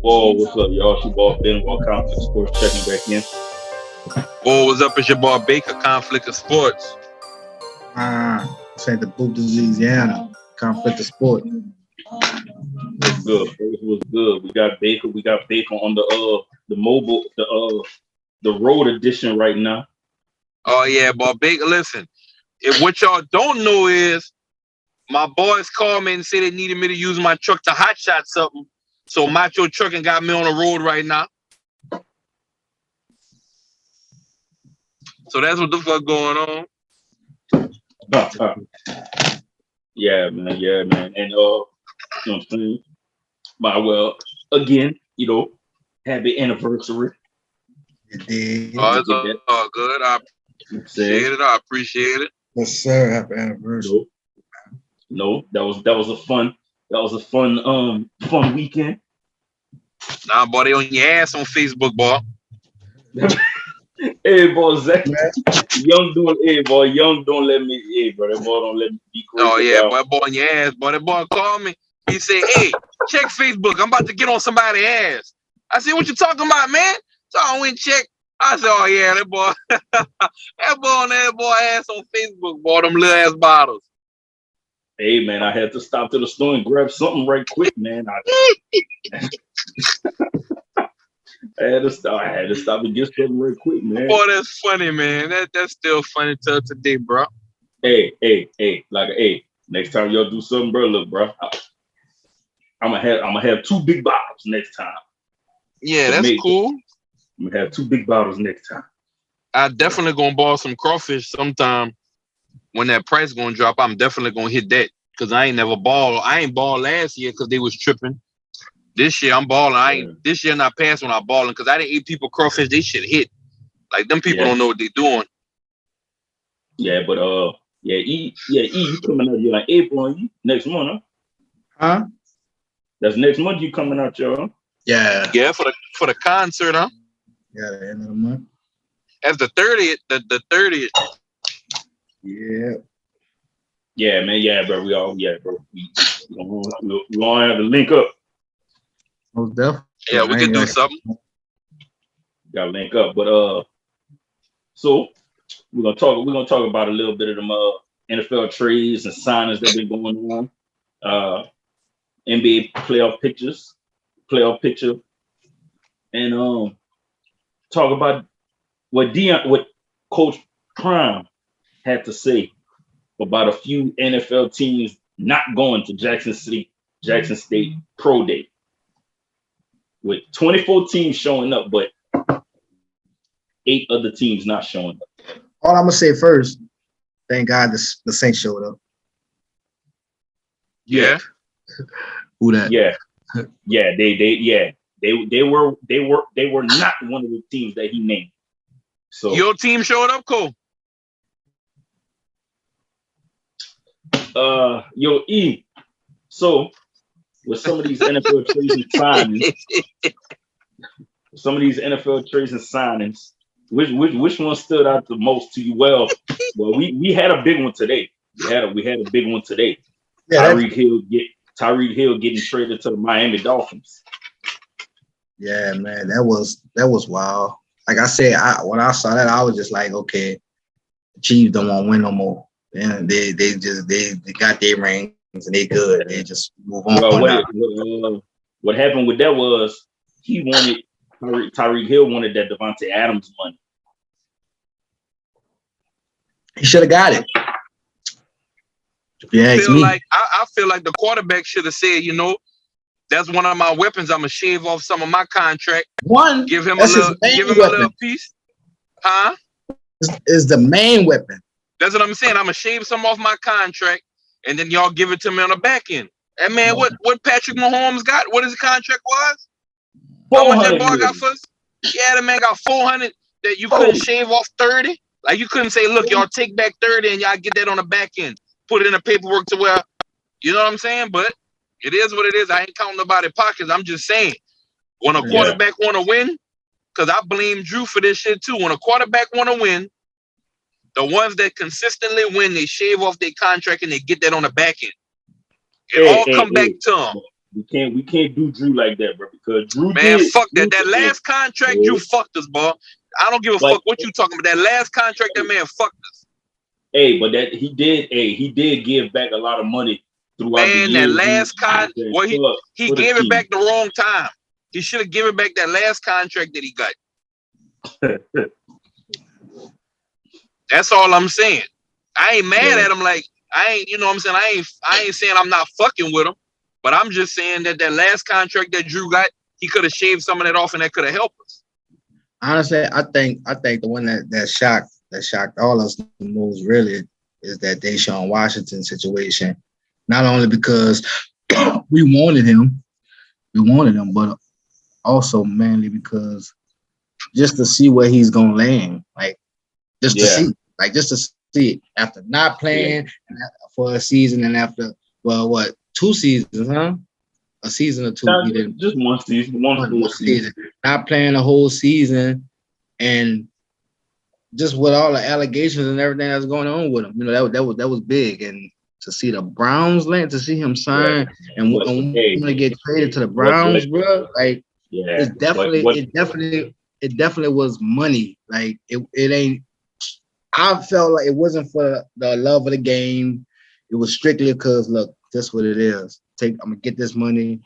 Whoa, what's up, y'all? It's your boy Benoit, Conflict Sports, checking back in. Whoa, what's up? It's your boy Baker, Conflict of Sports. Say the boot is Eazyana, conflict of sport. What's good? What's good? We got Baker. We got Baker on the mobile, the road edition right now. Oh yeah, boy, Baker. Listen, if what y'all don't know is my boys called me and said they needed me to use my truck to hotshot something. So Macho Trucking got me on the road right now. So that's what the fuck going on. Yeah, man. And you know what I'm saying? Well, again, happy anniversary. It did. Oh, it's all good. I appreciate it. Yes, sir. Happy anniversary. No, that was a fun weekend. Nah, boy, they on your ass on Facebook, boy. Hey, boy, Zach, Young don't let me. Hey, bro, that boy don't let me be crazy. Oh yeah, boy on your ass, boy. That boy called me. He said, "Hey, check Facebook. I'm about to get on somebody's ass." I said, "What you talking about, man?" So I went and checked. I said, "Oh yeah, that boy, that boy on that boy ass on Facebook, boy. Them little ass bottles." Hey man, I had to stop to the store and grab something right quick, man. I had to stop and get something right quick, man. Boy, that's funny, man. That's still funny till today, bro. Hey, next time y'all do something, bro, look, bro, I'm gonna have 2 big bottles next time. Yeah, that's cool. I'm gonna have 2 big bottles next time. I definitely gonna ball some crawfish sometime when that price gonna drop. I'm definitely gonna hit that because I ain't never ball. I ain't ball last year because they was tripping. This year I'm balling. This year not past when I'm balling because I didn't eat people crawfish. They should hit. Like them people don't know what they doing. Yeah, but E, you coming out here like April next month, Huh? That's next month you coming out, y'all. Yeah. Yeah, for the concert, huh? Yeah, the end of the month. That's the 30th. The 30th. Yeah. Yeah, man. Yeah, bro. We all have to link up. Most definitely. Yeah, we can do something. Gotta link up, but so we're gonna talk about a little bit of them NFL trades and signings that been going on, NBA playoff picture, and talk about what Coach Prime had to say about a few NFL teams not going to Jackson State Pro Day. With 24 teams showing up, but 8 other teams not showing up. All I'm gonna say first, thank God the Saints showed up. Yeah. Who that? Yeah. They were not one of the teams that he named. So your team showed up, Cole. E. So with some of these NFL trades and signings, which one stood out the most to you? Well, we had a big one today. We had a big one today. Yeah, Tyreek Hill getting traded to the Miami Dolphins. Yeah, man, that was wild. Like I said, when I saw that, I was just like, okay, the Chiefs don't want to win no more. And they got their rings and they good. They just move on. Well, what happened with that was he wanted Tyreek Hill wanted that Devontae Adams money. He should have got it. Yeah, I feel like the quarterback should have said, that's one of my weapons. I'm gonna shave off some of my contract. Give him a little piece. Huh? Is the main weapon. That's what I'm saying. I'm gonna shave some off my contract, and then y'all give it to me on the back end. And man, what Patrick Mahomes got? What his contract was? How much that boy got first? Yeah, the man got 400 that you couldn't shave off 30. Like you couldn't say, look, y'all take back 30 and y'all get that on the back end. Put it in the paperwork to where, you know what I'm saying? But it is what it is. I ain't counting nobody's pockets. I'm just saying, when a quarterback want to win, because I blame Drew for this shit too. When a quarterback want to win, the ones that consistently win, they shave off their contract and they get that on the back end. It all come back to them. We can't do Drew like that, bro. Because Drew Man, did. fuck that. Drew That did. last contract, Drew fucked us, boy. I don't give a fuck what you talking about. That last contract, that man fucked us. Hey, but that he did give back a lot of money throughout the Man, that years. last contract, well, he for the gave it team. back the wrong time. He should have given back that last contract that he got. That's all I'm saying. I ain't mad at him. Like, I ain't, you know what I'm saying? I ain't saying I'm not fucking with him, but I'm just saying that last contract that Drew got, he could have shaved some of that off and that could have helped us. Honestly, I think the one that shocked all us the most really is that Deshaun Washington situation. Not only because we wanted him, but also mainly because just to see where he's gonna land, to see it after not playing for a season and after 2 seasons, huh? A season or two. No, just one season, one season. Not playing a whole season, and just with all the allegations and everything that's going on with him, that was big. And to see the Browns land, to see him sign and want to get traded to the Browns, bro, it definitely was money. Like it ain't. I felt like it wasn't for the love of the game. It was strictly because, look, that's what it is. I'm gonna get this money.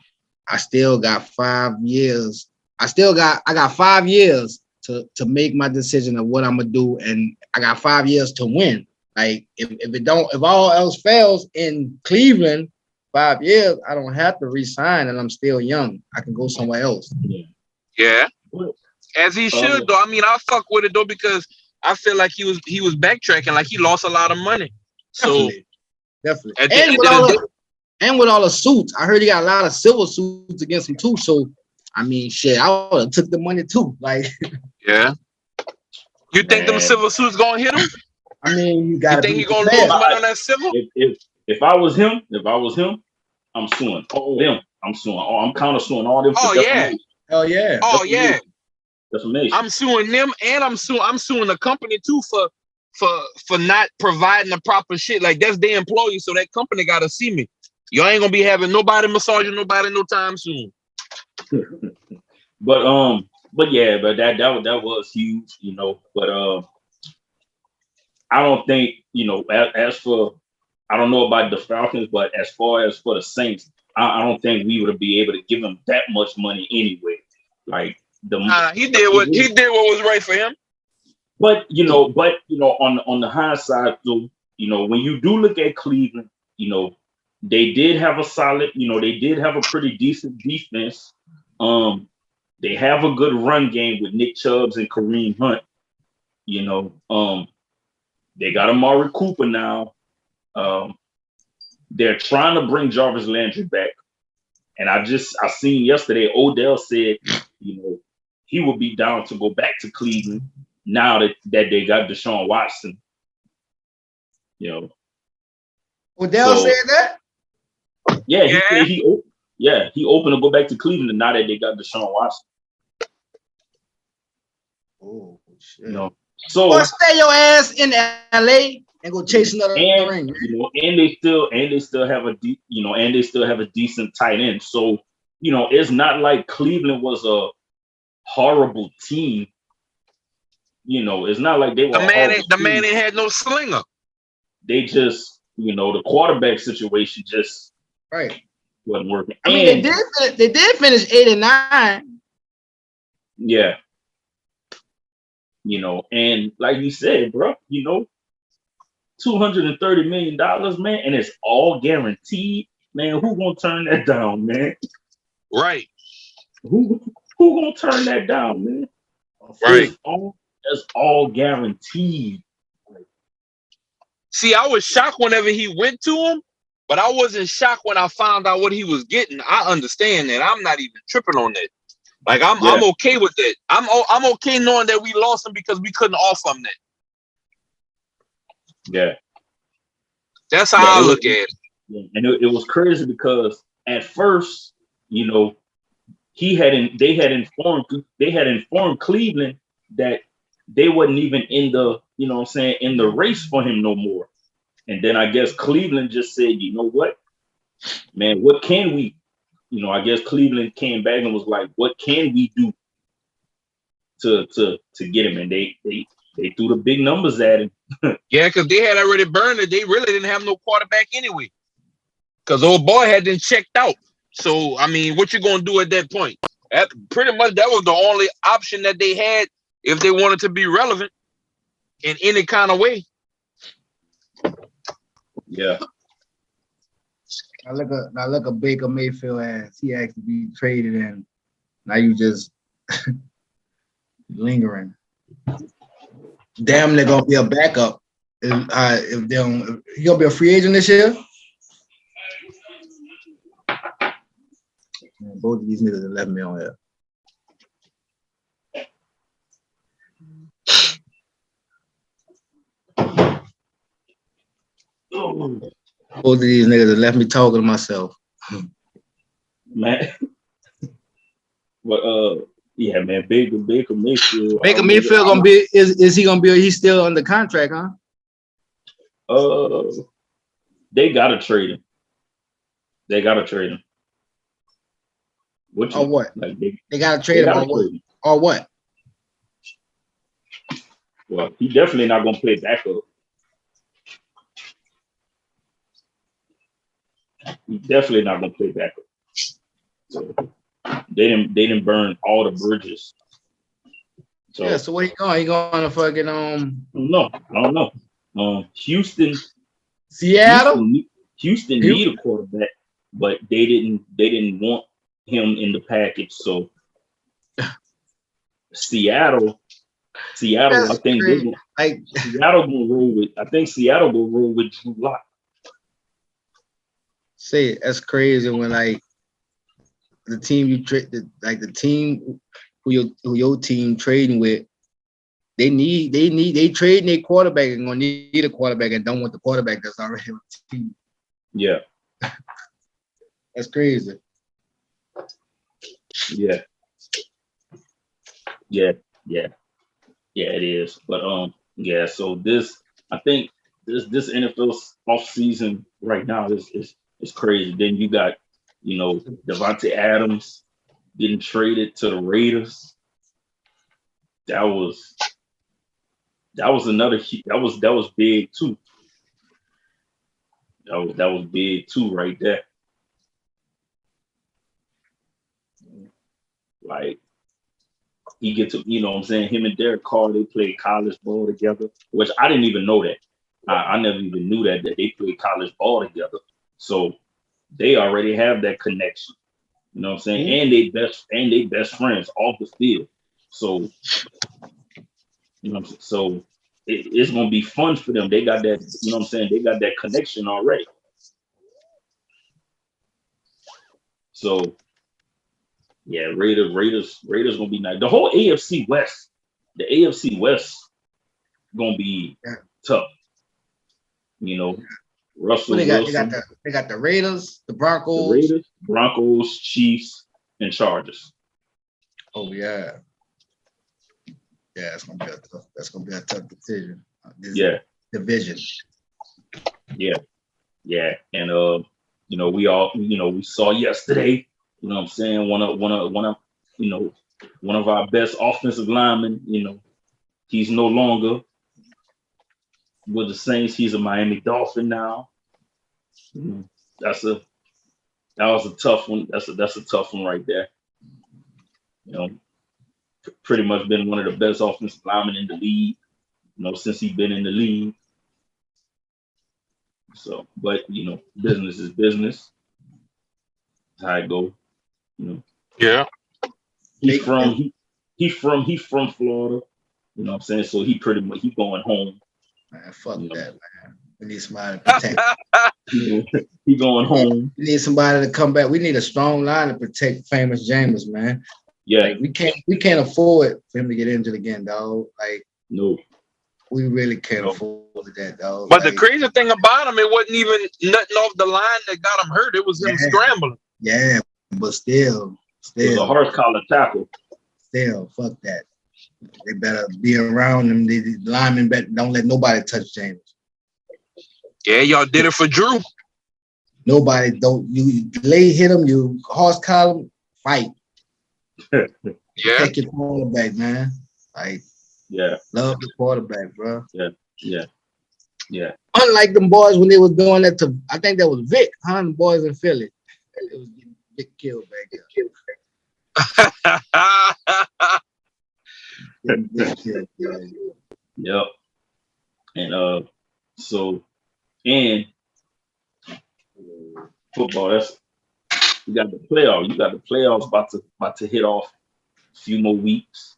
I still got 5 years. I got 5 years to make my decision of what I'm gonna do, and I got 5 years to win. Like if all else fails in Cleveland, 5 years, I don't have to resign, and I'm still young. I can go somewhere else. Yeah, as he should though. I mean, I fuck with it though because I feel like he was backtracking, like he lost a lot of money. So definitely. And with all the suits, I heard he got a lot of civil suits against him too. So, I mean, shit, I would have took the money too. Yeah. You think them civil suits gonna hit him? I mean, you think he gonna lose money on that civil? If I was him, I'm suing all them. I'm counter suing all them. Oh yeah. Hell yeah. Oh yeah. Defamation. I'm suing them, and I'm suing the company too for not providing the proper shit. Like that's their employee, so that company gotta see me. Y'all ain't gonna be having nobody massaging nobody no time soon. but that was huge, But I don't think, as for, I don't know about the Falcons, but as far as for the Saints, I don't think we would be able to give him that much money anyway. Like he did what was right for him. But on the hindsight though, when you do look at Cleveland, they did have a solid, they did have a pretty decent defense. They have a good run game with Nick Chubbs and Kareem Hunt. They got Amari Cooper now. They're trying to bring Jarvis Landry back. And I seen yesterday, Odell said, he would be down to go back to Cleveland now that they got Deshaun Watson. Odell said that? Yeah, he opened to go back to Cleveland now that they got Deshaun Watson. Oh shit! So stay your ass in LA and go chase another ring. And they still have a decent tight end. So it's not like Cleveland was a horrible team. It's not like they were. The man ain't had no slinger. They just, the quarterback situation just wasn't working. I mean, they did finish 8-9. Yeah. And like you said, bro, $230 million, man, and it's all guaranteed. Man, who gonna turn that down, man? Right. Who gonna turn that down, man? Right. It's all guaranteed. See, I was shocked whenever he went to him, but I wasn't shocked when I found out what he was getting. I understand that. I'm not even tripping on that. Like I'm okay with that. I'm okay knowing that we lost him because we couldn't offer him that. Yeah. That's how I look at it. Yeah. And it was crazy because at first, they had informed Cleveland that they wasn't even in the, in the race for him no more. And then I guess Cleveland just said, you know what, man, what can we I guess Cleveland came back and was like, what can we do to get him? And they threw the big numbers at him. Yeah, because they had already burned it. They really didn't have no quarterback anyway. Because old boy had been checked out. So, I mean, what you going to do at that point? Pretty much that was the only option that they had if they wanted to be relevant in any kind of way. Yeah. Now look at Baker Mayfield as he actually be traded, and now you just lingering. Damn, they're gonna be a backup if they don't. He gonna be a free agent this year. Man, both of these niggas have left me on here. Both of these niggas have left me talking to myself. Man. But yeah, man, Baker Mayfield. Baker Mayfield gonna be is he gonna be? He's still under contract, huh? They gotta trade him. They gotta trade him. Or what? Like they gotta trade him or what? Well, he definitely not gonna play backup. He's definitely not gonna play backup. So they didn't burn all the bridges. So yeah. So what he going? He going to fucking I don't know. Houston, Seattle. Houston need a quarterback, but they didn't want him in the package. So Seattle. That's I think Seattle gonna roll with. I think Seattle will roll with Drew Lock. Say that's crazy when like the team you trade, like the team who your team trading with, they trading their quarterback and gonna need a quarterback and don't want the quarterback that's already on the team. Yeah, that's crazy. Yeah, it is. But yeah. So I think this NFL off season right now is crazy. Then you got Devontae Adams getting traded to the Raiders. That was another. That was big too. That was big too right there. Like he gets to, what I'm saying, him and Derek Carr, they played college ball together, which I didn't even know that. I never even knew that they played college ball together. So they already have that connection. You know what I'm saying? Mm-hmm. And they best friends off the field. So so it's gonna be fun for them. They got that, you know what I'm saying? They got that connection already. So yeah, Raiders gonna be nice. The whole AFC West gonna be tough. Russell Wilson. They got the Raiders, the Broncos, Chiefs, and Chargers. Oh yeah. Yeah, that's gonna be a tough decision. Division. Yeah. And we saw yesterday, you know what I'm saying, one of our best offensive linemen, he's no longer with the Saints. He's a Miami Dolphin now. That was a tough one. That's a tough one right there. Pretty much been one of the best offensive linemen in the league, since he's been in the league. So, but business is business. That's how it go. Yeah. He's from Florida. You know what I'm saying? So he going home. Man, fuck that, man. We need somebody to protect. He going home. We need somebody to come back. We need a strong line to protect famous James, man. Yeah. Like, we can't afford for him to get injured again, dog. Like, no. We really can't afford that, dog. But the crazy thing about him, it wasn't even nothing off the line that got him hurt. It was him scrambling. Yeah, but still. It was a horse collar tackle. Still, fuck that. They better be around him. The linemen don't let nobody touch James. Yeah, y'all did it for Drew. Nobody don't you lay hit them, you horse column, fight. Yeah. Take your quarterback, man. Like love the quarterback, bro. Yeah. Unlike them boys when they was doing that to, I think that was Vic, the boys in Philly. It was getting Vic killed back there. Yep. And so and football, you got the playoffs. You got the playoffs about to hit off a few more weeks.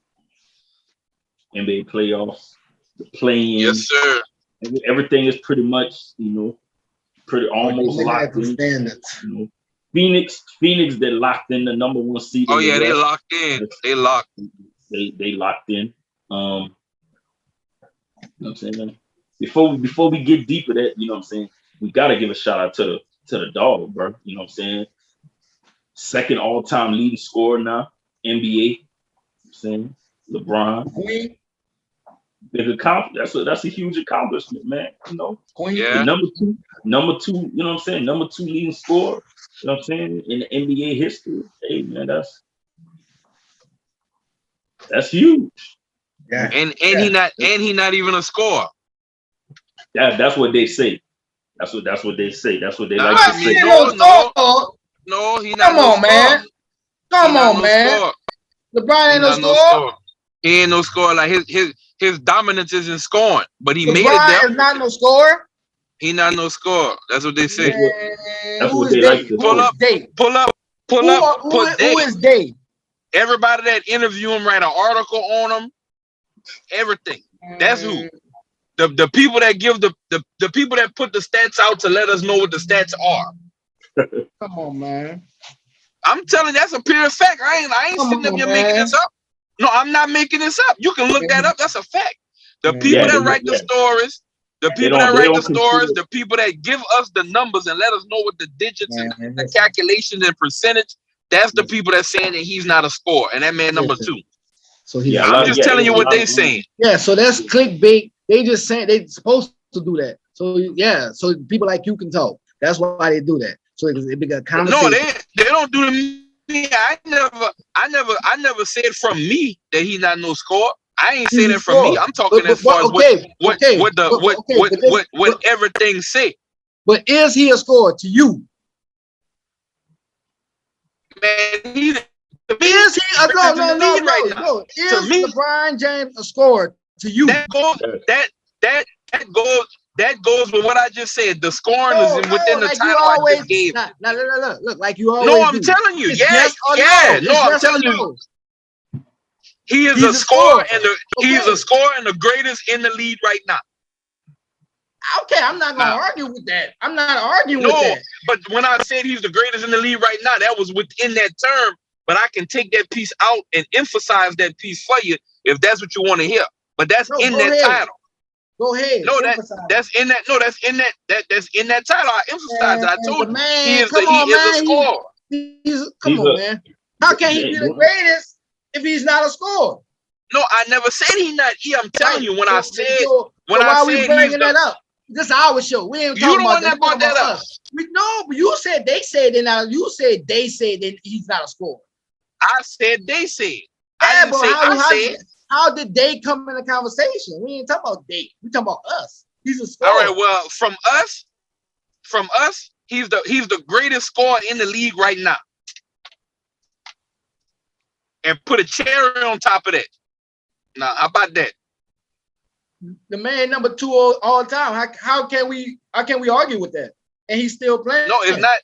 NBA playoffs, the play-in. Yes, sir. Everything is pretty much, pretty almost locked in. Phoenix, they locked in the number 1 seed. Oh yeah, they locked in. They locked. They locked in. You know what I'm saying? Before we get deep in that, you know what I'm saying, we gotta give a shout out to the dog, bro. You know what I'm saying? Second all-time leading scorer now, NBA. You know what I'm saying? LeBron. Big accomplishment. That's a huge accomplishment, man. Yeah. Number two, you know what I'm saying? Number 2 leading scorer, you know what I'm saying, in the NBA history. Hey man, that's huge. Yeah. And he not even a scorer. That's what they say. That's what they say. That's what they Nah, like to say. No, he not. Come on, man. Come on, man. LeBron ain't no scorer. He ain't no scorer. Like his dominance is in scoring, but he made it LeBron there. is not no scorer. He not no scorer. That's what they say. That's what they like to say. Pull up. Who is Dave? Everybody that interview him, write an article on him. Everything. That's who. The people that give the people that put the stats out to let us know what the stats are. Come on, man. I'm telling you, that's a pure fact. I ain't sitting up here making this up. No, I'm not making this up. You can look that up. That's a fact. The people that write the stories, the people that give us the numbers and let us know what the digits and the calculations and percentage, that's the people that's saying that he's not a scorer. And that man number 2. So I'm just telling you what they're saying. Yeah, so that's clickbait. They just saying they supposed to do that. So so people like you can talk. That's why they do that. So it become conversation. No, they don't do it. I never said from me that he's not no score. I ain't saying it from me. I'm talking as far as what everything say. But is he a scorer to you? Man, is he a no? Is LeBron James a scorer to you? That goes with what I just said. The scoring is within the title I just gave. Look, like you always. No, I'm telling you. I'm telling you. He is a scorer and he's a scorer and the greatest in the league right now. Okay, I'm not gonna argue with that. I'm not arguing with that. But when I said he's the greatest in the league right now, that was within that term. But I can take that piece out and emphasize that piece for you if that's what you want to hear. But that's in that title. Go ahead. No, that's in that. No, that's in that title. I emphasized it. I told you he is a scorer. Come on, man. How can he be the greatest if he's not a scorer? No, I never said he's not. I'm telling you when I said we bringing that up? This is our show. We ain't talking about that. Brought that up. But you said they said it now. You said they said that he's not a scorer. I said they said. How did they come in the conversation? We ain't talking about they. We talking about us. He's a scorer. All right. Well, from us, he's the greatest scorer in the league right now. And put a cherry on top of that. Now, how about that? The man number 2 all time. How can we argue with that? And he's still playing. No, it's not.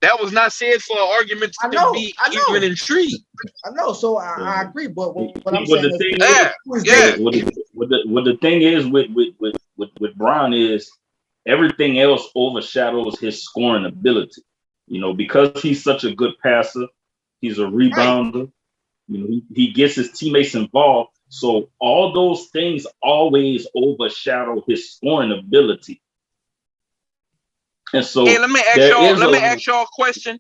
That was not said for an argument to be even intrigued. I know, so I agree. But what I'm saying is, what the thing is with Bron is everything else overshadows his scoring ability. Because he's such a good passer, he's a rebounder. He gets his teammates involved. So all those things always overshadow his scoring ability. And so let me ask y'all a question.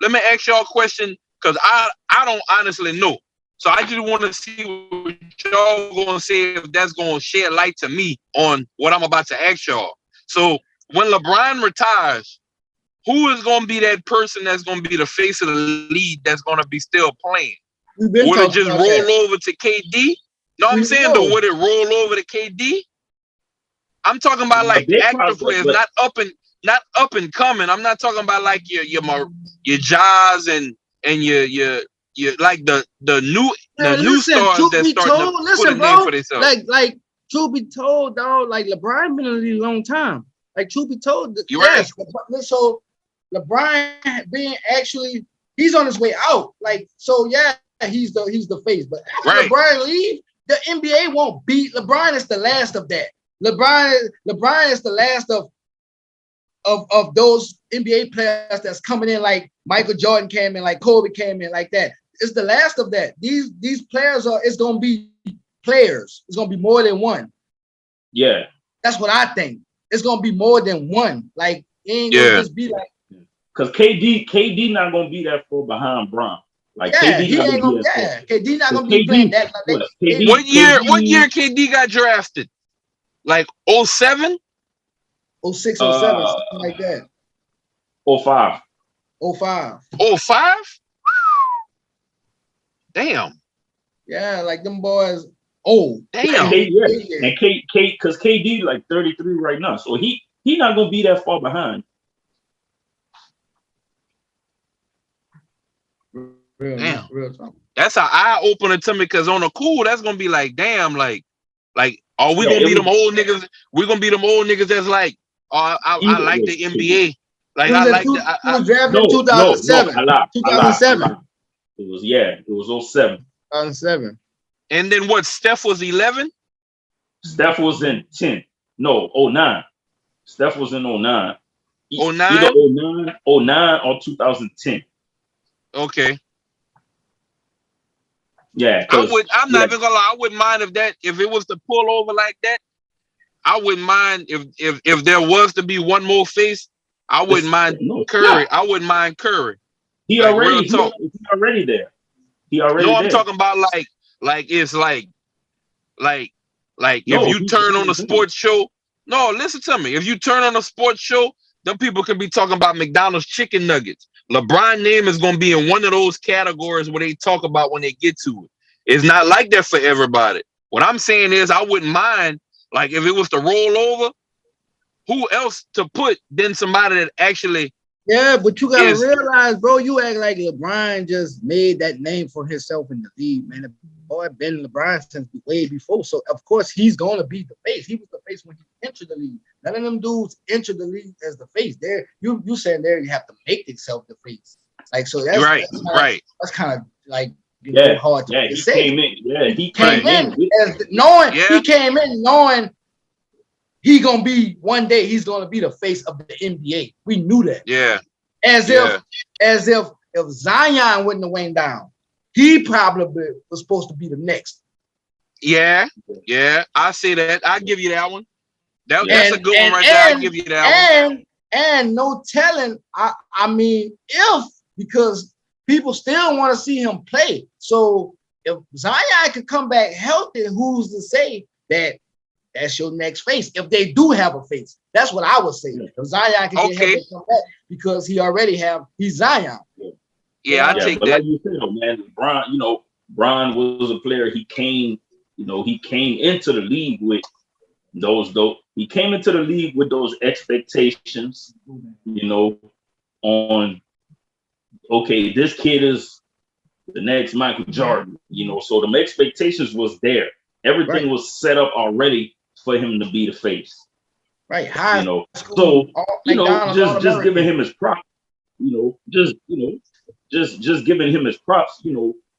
Let me ask y'all a question because I don't honestly know. So I just want to see what y'all gonna say if that's gonna shed light to me on what I'm about to ask y'all. So when LeBron retires, who is going to be that person that's going to be the face of the league that's going to be still playing? Would it just roll over to KD? No, I'm saying though, would it roll over to KD? I'm talking about like active players, not up and coming. I'm not talking about like your Jaws and your like the new stars that starting to put a name for themselves. Like truth be told, dog, like LeBron been in the league a long time. Like truth be told, you're right. So LeBron being actually, he's on his way out. Like so, yeah, he's the face. But after LeBron leave, the NBA won't beat LeBron. Is the last of that. LeBron is the last of those NBA players that's coming in, like Michael Jordan came in, like Kobe came in, like that. It's the last of that. These players it's gonna be players. It's gonna be more than one. Yeah, that's what I think. It's gonna be more than one. Like it ain't gonna just be like, because KD not gonna be that far behind Bron. Like KD not gonna be playing that. What year KD got drafted? Like 07? 06, 07, something like that. 05. 05. 05? Damn. Yeah, like them boys. Oh, damn. And because KD like 33 right now, so he not gonna be that far behind. Damn. That's an eye opener to me, because on the cool, that's gonna be like, damn, like, are we gonna be them old niggas? We're gonna be them old niggas that's like, oh, I like the NBA. Like I like the. I was drafted in 2007. 2007. It was 07. 2007. And then what? Steph was 11. Steph was in 10. No, 09. Steph was in 09. 09? Either 09 or 2010. Okay. Yeah, I'm not even gonna lie. I wouldn't mind if it was to pull over like that. I wouldn't mind if there was to be one more face. I wouldn't mind Curry. I wouldn't mind Curry. He already there. I'm talking about like it's like if you turn on a sports show. No, listen to me. If you turn on a sports show, them people could be talking about McDonald's chicken nuggets. LeBron name is going to be in one of those categories where they talk about when they get to it. It's not like that for everybody. What I'm saying is I wouldn't mind, like, if it was to roll over, who else to put than somebody that actually. Yeah, but you got to realize, bro, you act like LeBron just made that name for himself in the league, man. The boy been LeBron since way before. So, of course, he's going to be the face. He was the face when he entered the league. None of them dudes entered the league as the face. There, you saying there you have to make yourself the face. Like, so that's right. That's kind of like hard to say. He came in knowing he gonna be one day. He's gonna be the face of the NBA. We knew that. Yeah. As if Zion wouldn't have went down, he probably was supposed to be the next. Yeah. I see that. I give you that one. That's a good one right there. I give you that one. And no telling. I mean, because people still want to see him play. So if Zion could come back healthy, who's to say that that's your next face? If they do have a face, that's what I would say. If Zion can get healthy and come back, because he's Zion. Yeah, I take but that. Like you said, man, Bron was a player. He came into the league with he came into the league with those expectations, on, okay, this kid is the next Michael Jordan, so the expectations was there. Everything was set up already for him to be the face. Right. So, just giving him his props, just giving him his props, a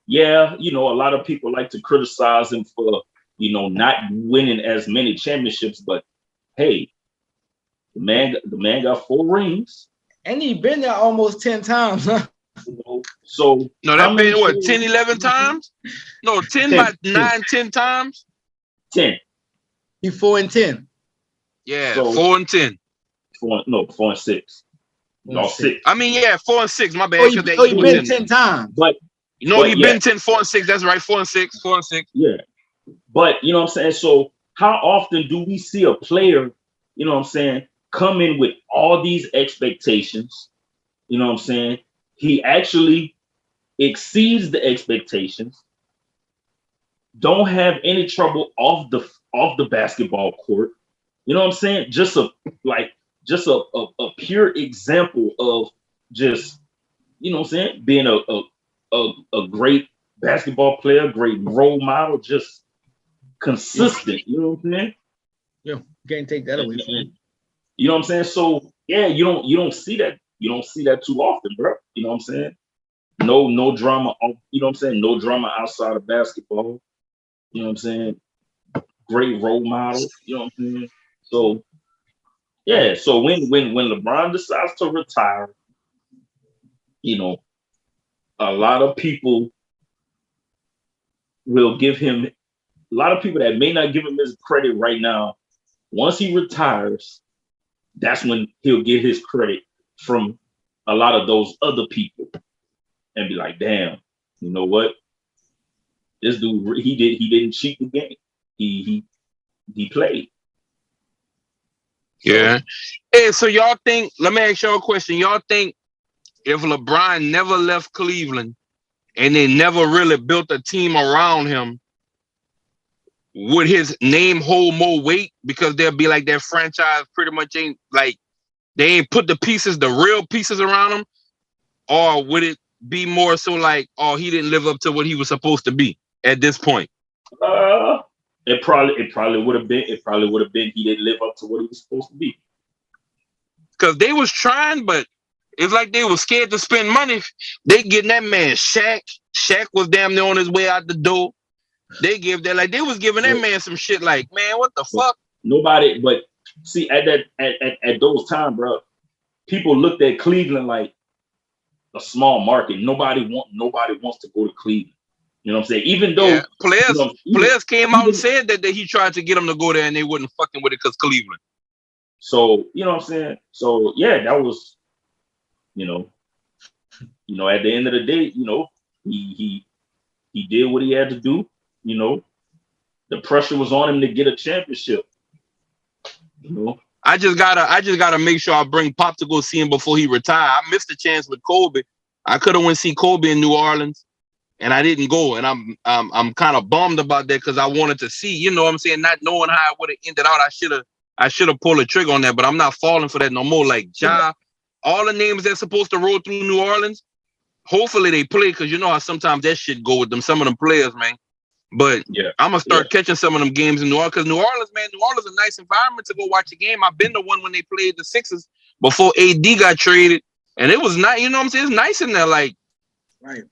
lot of people like to criticize him for, not winning as many championships, but hey, the man got 4 rings. And he been there almost 10 times, huh? So no, that been what, 10, 11 times? No, 10 by 9, 10 times? 10. He 4 and 10. Yeah, so, 4 and 10. 4 and 6. No, 6. I mean, 4 and 6. My bad. He been 10 times. But he been 10, 4 and 6. That's right, 4 and 6, 4 and 6. Yeah. But you know what I'm saying? So how often do we see a player, come in with all these expectations, You know what I'm saying? He actually exceeds the expectations. Don't have any trouble off the basketball court. You know what I'm saying? Just a pure example of just, you know what I'm saying, being a great basketball player, great role model, just consistent. You know what I'm saying? Yeah, you can't take that away from him. You know what I'm saying? So yeah, you don't see that. You don't see that too often, bro. You know what I'm saying? No drama. You know what I'm saying? No drama outside of basketball. You know what I'm saying? Great role model. You know what I'm saying? So yeah. So when LeBron decides to retire, you know, a lot of people will give him. A lot of people that may not give him his credit right now. Once he retires, that's when he'll get his credit from a lot of those other people and be like, damn, you know what? This dude, he didn't cheat the game. He played. So, yeah. Hey, so y'all think, let me ask y'all a question. Y'all think if LeBron never left Cleveland and they never really built a team around him, would his name hold more weight? Because they'll be like, that franchise pretty much ain't like, they ain't put the real pieces around him? Or would it be more so like, oh, he didn't live up to what he was supposed to be at this point? It probably would have been he didn't live up to what he was supposed to be. Because they was trying, but it's like they was scared to spend money. They getting that man Shaq. Shaq was damn near on his way out the door. They was giving that man some shit like, man, what the fuck? Nobody, but see, at those times, bro, people looked at Cleveland like a small market. Nobody wants to go to Cleveland. You know what I'm saying? Even though players came out and said that he tried to get them to go there and they wouldn't fucking with it because Cleveland. So, you know what I'm saying? So yeah, that was, you know, at the end of the day, you know, he did what he had to do. You know, the pressure was on him to get a championship. You know, I just gotta make sure I bring Pop to go see him before he retire. I missed the chance with Kobe. I could have went see Kobe in New Orleans, and I didn't go. And I'm kind of bummed about that because I wanted to see. You know what I'm saying? Not knowing how it would have ended out, I should have pulled a trigger on that. But I'm not falling for that no more. Like Ja, all the names that's supposed to roll through New Orleans. Hopefully they play because you know how sometimes that shit go with them. Some of them players, man. But I'm gonna start catching some of them games in New Orleans because New Orleans is a nice environment to go watch a game. I've been to one when they played the Sixers before AD got traded, and it was nice. You know what I'm saying? It's nice in there. Like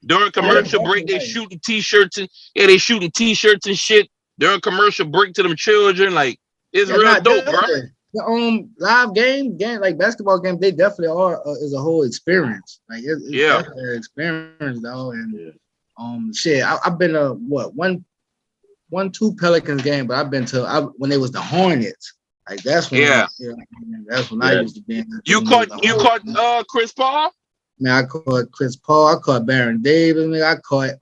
during commercial break, they shooting t-shirts and they shooting t-shirts and shit during commercial break to them children. Like it's real dope, bro. The live game like basketball game, they definitely are is a whole experience. Like it's definitely an experience, though. And shit, I've been to two Pelicans game, but I've been to when they was the Hornets. Like that's when that's when I used to be. You caught Chris Paul? Man, I caught Chris Paul. I caught Baron Davis. Man, I caught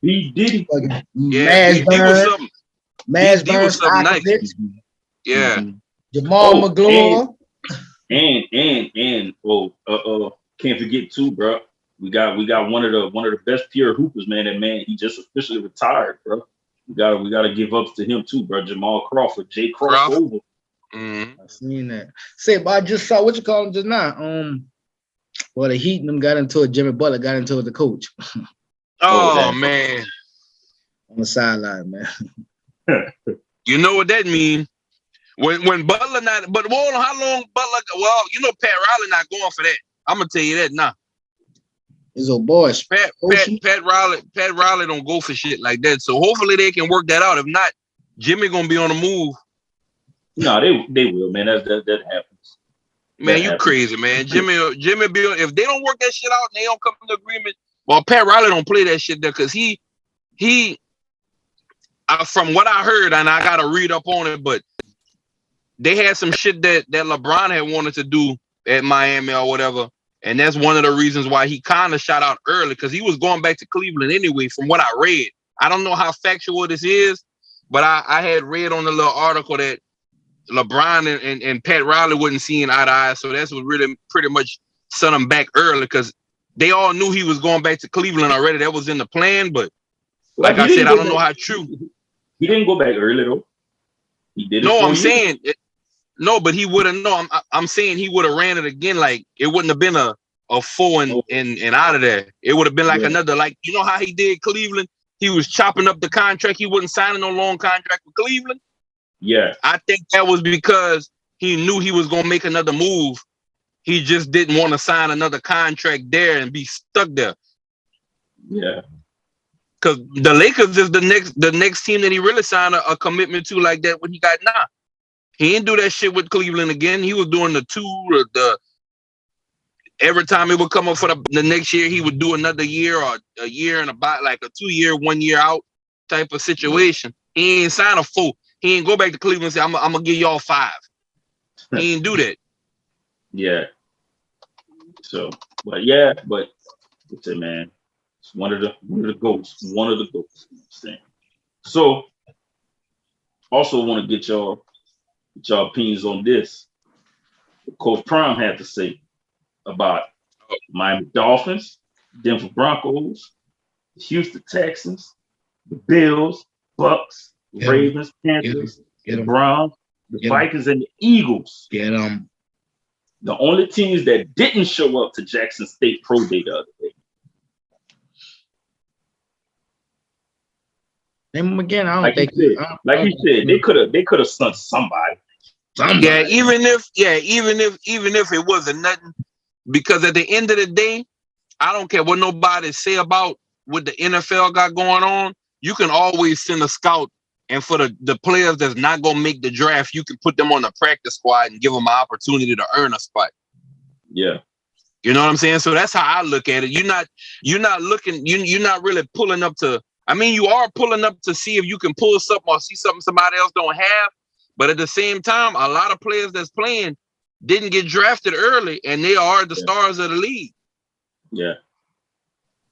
he did Mash Burns, nice. Yeah. Jamal McGlory. And can't forget too, bro. We got one of the best pure hoopers, man. That man, he just officially retired, bro. We gotta give ups to him too, bro. Jamal Crawford, Jay Crossover. I seen that. Say, but I just saw what you call him just now. Well, the Heat and them got into it. Jimmy Butler got into it with the coach. Oh man, on the sideline, man. You know what that means? When Butler not, but how long Butler? Well, you know Pat Riley not going for that. I'm gonna tell you that now. His old boys. Pat Riley don't go for shit like that. So hopefully they can work that out. If not, Jimmy gonna be on the move. No, they will, man. That happens. Man, you crazy, man. Jimmy be if they don't work that shit out and they don't come to agreement. Well, Pat Riley don't play that shit there because he from what I heard, and I gotta read up on it, but they had some shit that LeBron had wanted to do at Miami or whatever. And that's one of the reasons why he kind of shot out early because he was going back to Cleveland anyway, from what I read. I don't know how factual this is, but I had read on the little article that LeBron and Pat Riley wasn't seeing eye to eye. So that's what really pretty much sent him back early because they all knew he was going back to Cleveland already. That was in the plan, but like I said, I don't know how true. He didn't go back early though. He did it. No, I'm saying no, but he wouldn't know. I'm saying he would have ran it again. Like it wouldn't have been a 4 and out of there. It would have been like another, like, you know how he did Cleveland? He was chopping up the contract. He wasn't signing no long contract with Cleveland. Yeah. I think that was because he knew he was going to make another move. He just didn't want to sign another contract there and be stuck there. Yeah. Because the Lakers is the next team that he really signed a commitment to like that when he got now. He didn't do that shit with Cleveland again. He was doing every time it would come up for the next year, he would do another year or a year and about, like a 2 year, 1 year out type of situation. He ain't sign a 4. He ain't go back to Cleveland and say, I'm gonna give y'all 5. He ain't do that. Yeah. So, but it's it, man. It's one of the goats. One of the goats. So, also want to get y'all opinions on this. What Coach Prime had to say about Miami Dolphins, Denver Broncos, Houston Texans, the Bills, Bucks, Ravens, Panthers, the Browns, the Vikings, and the Eagles. Get them. The only teams that didn't show up to Jackson State Pro Day the other day. Name them again. I don't like think. He said, they could have sent somebody. Yeah, even if it wasn't nothing, because at the end of the day, I don't care what nobody say about what the NFL got going on. You can always send a scout, and for the players that's not gonna make the draft, you can put them on the practice squad and give them an opportunity to earn a spot. Yeah, you know what I'm saying. So that's how I look at it. You're not looking. You're not really pulling up to. I mean, you are pulling up to see if you can pull something or see something somebody else don't have. But at the same time, a lot of players that's playing didn't get drafted early, and they are the stars of the league. Yeah.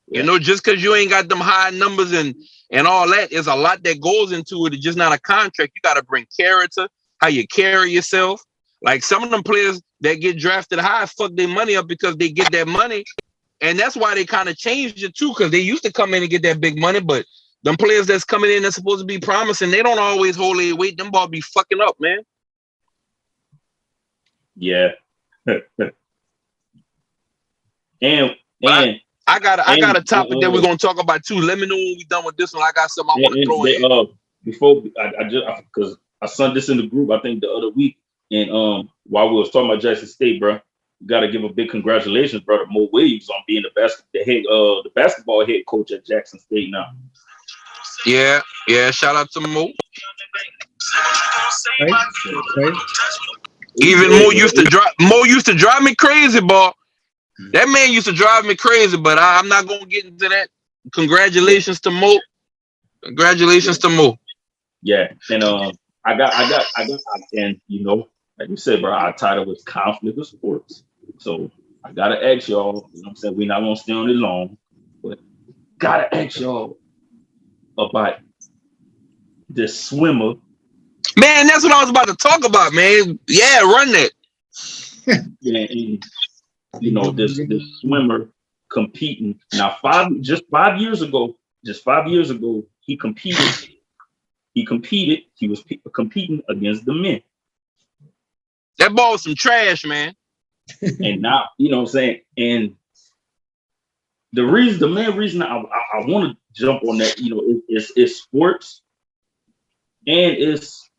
You know, just because you ain't got them high numbers and all that, is a lot that goes into it. It's just not a contract. You got to bring character, how you carry yourself. Like some of them players that get drafted high fuck their money up because they get that money. And that's why they kind of changed it too, because they used to come in and get that big money, but them players that's coming in that's supposed to be promising, they don't always hold their weight. Them ball be fucking up, man. Yeah. and I got a topic that we're gonna talk about too. Let me know when we done with this one. I got something I want to throw in. Before because I sent this in the group, I think the other week, and while we was talking about Jackson State, bro, you got to give a big congratulations, brother, Mo Williams, on being the basketball head coach at Jackson State now. Yeah. Shout out to Mo. Even Mo used to drive me crazy, boy. That man used to drive me crazy, but I'm not gonna get into that. Congratulations to Mo. Yeah, and I got, and you know, like you said, bro, our title was Conflict of Sports. So I gotta ask y'all. You know what I'm saying? We're not gonna stay on it long, but gotta ask y'all about this swimmer. Man, that's what I was about to talk about, man. Yeah, run that. Yeah, and you know, this swimmer competing now. 5 years ago, he competed. He was competing against the men. That ball was some trash, man. And now, you know what I'm saying? And the main reason I want to jump on that, you know, it's sports and it's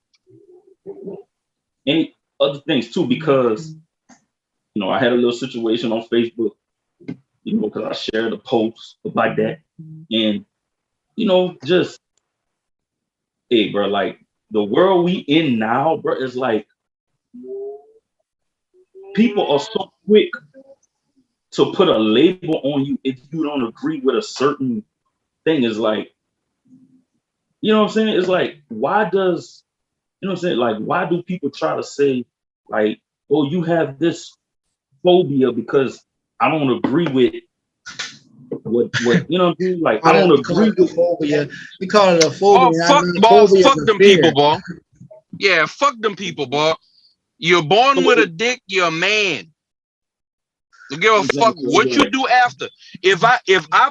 any other things too, because, you know, I had a little situation on Facebook, you know, because I shared a post about that. And, you know, just, hey, bro, like the world we in now, bro, is like, people are so quick to put a label on you if you don't agree with a certain thing. Is like, you know what I'm saying? It's like, why does, you know what I'm saying? Like, why do people try to say, like, oh, you have this phobia because I don't agree with what you know what I'm saying? Like, I don't agree with phobia. We call it a phobia. Fuck them people, boy. Yeah, fuck them people, boy. You're born with a dick, you're a man. Don't give a fuck what you do after. If I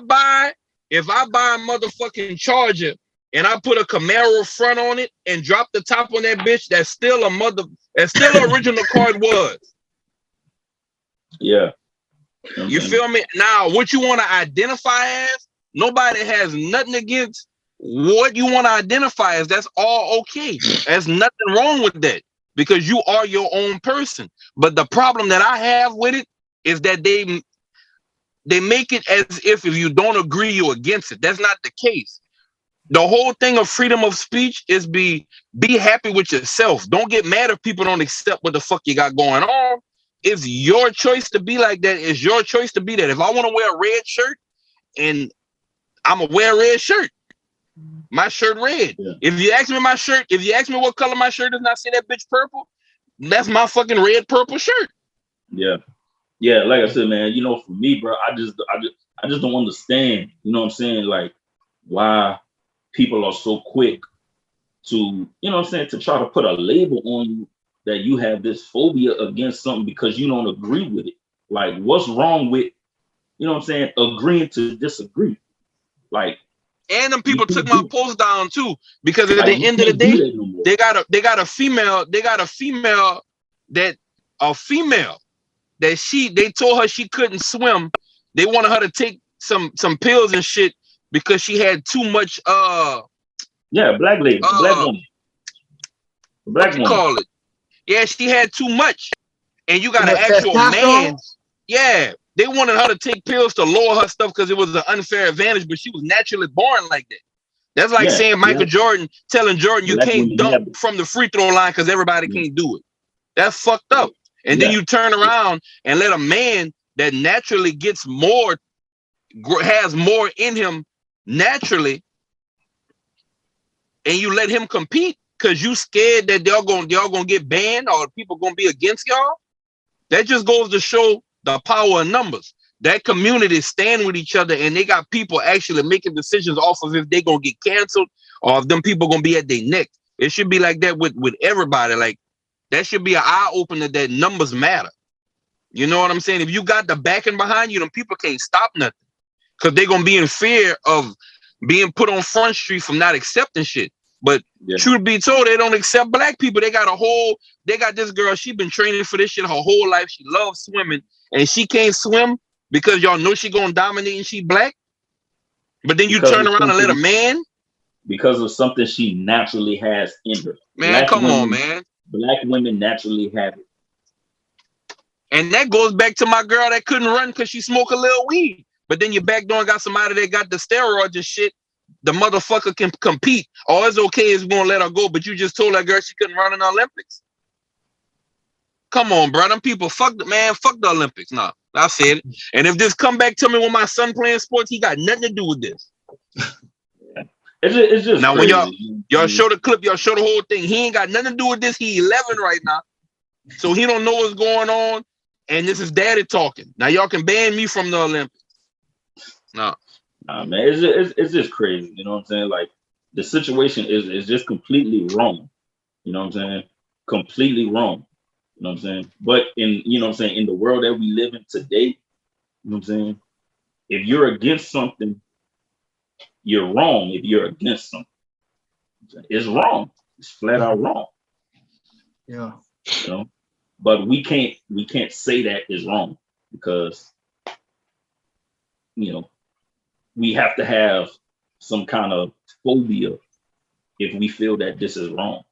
buy a motherfucking Charger and I put a Camaro front on it and drop the top on that bitch, that's still the original car it was. Yeah. You feel me? Now, what you want to identify as, nobody has nothing against what you want to identify as. That's all okay. There's nothing wrong with that because you are your own person. But the problem that I have with it is that they make it as if you don't agree, you're against it. That's not the case. The whole thing of freedom of speech is be happy with yourself. Don't get mad if people don't accept what the fuck you got going on. It's your choice to be like that. It's your choice to be that. If I want to wear a red shirt and I'm gonna wear a red shirt, my shirt red. Yeah. If you ask me what color my shirt is and I see that bitch purple, that's my fucking red purple shirt. Yeah. Yeah, like I said, man, for me, bro, I just don't understand, you know what I'm saying, like why people are so quick to, to try to put a label on you that you have this phobia against something because you don't agree with it. Like, what's wrong with, agreeing to disagree? Like, and them people took my post down too, because at the end of the day, they got a female that they told her she couldn't swim. They wanted her to take some pills and shit because she had too much black lady, black woman. Black woman. Call it. Yeah, she had too much. And you got an actual man. Yeah. They wanted her to take pills to lower her stuff because it was an unfair advantage, but she was naturally born like that. That's like saying Michael Jordan telling Jordan you can't dunk from the free throw line because everybody can't do it. That's fucked up. And then you turn around and let a man that naturally gets more, has more in him naturally, and you let him compete because you scared that y'all gonna get banned or people gonna be against y'all. That just goes to show the power of numbers. That community stand with each other, and they got people actually making decisions off of if they gonna get canceled or if them people gonna be at their neck. It should be like that with everybody. Like, that should be an eye opener that numbers matter. You know what I'm saying? If you got the backing behind you, then people can't stop nothing because they're gonna be in fear of being put on Front Street from not accepting shit. But truth be told, they don't accept black people. They got this girl, she been training for this shit her whole life. She loves swimming and she can't swim because y'all know she gonna dominate and she black. But then you turn around and let a man, because of something she naturally has in her. Man, come on, man. Black women naturally have it. And that goes back to my girl that couldn't run because she smoked a little weed. But then you back door and got somebody that got the steroids and shit. The motherfucker can compete. All it's okay is gonna let her go, but you just told that girl she couldn't run in the Olympics. Come on, bro. Them people, fuck the Olympics. Nah, I said it. And if this come back to me when my son playing sports, he got nothing to do with this. It's just now crazy. When y'all show the clip, y'all show the whole thing. He ain't got nothing to do with this. He 11 right now, so he don't know what's going on. And this is daddy talking. Now y'all can ban me from the Olympics. No. Nah, man, it's just crazy. You know what I'm saying? Like, the situation is just completely wrong. You know what I'm saying? Completely wrong. You know what I'm saying? But in the world that we live in today, you know what I'm saying? If you're against something, you're wrong. If you're against something, it's wrong. It's flat out wrong. Yeah. But we can't say that is wrong because we have to have some kind of phobia if we feel that this is wrong.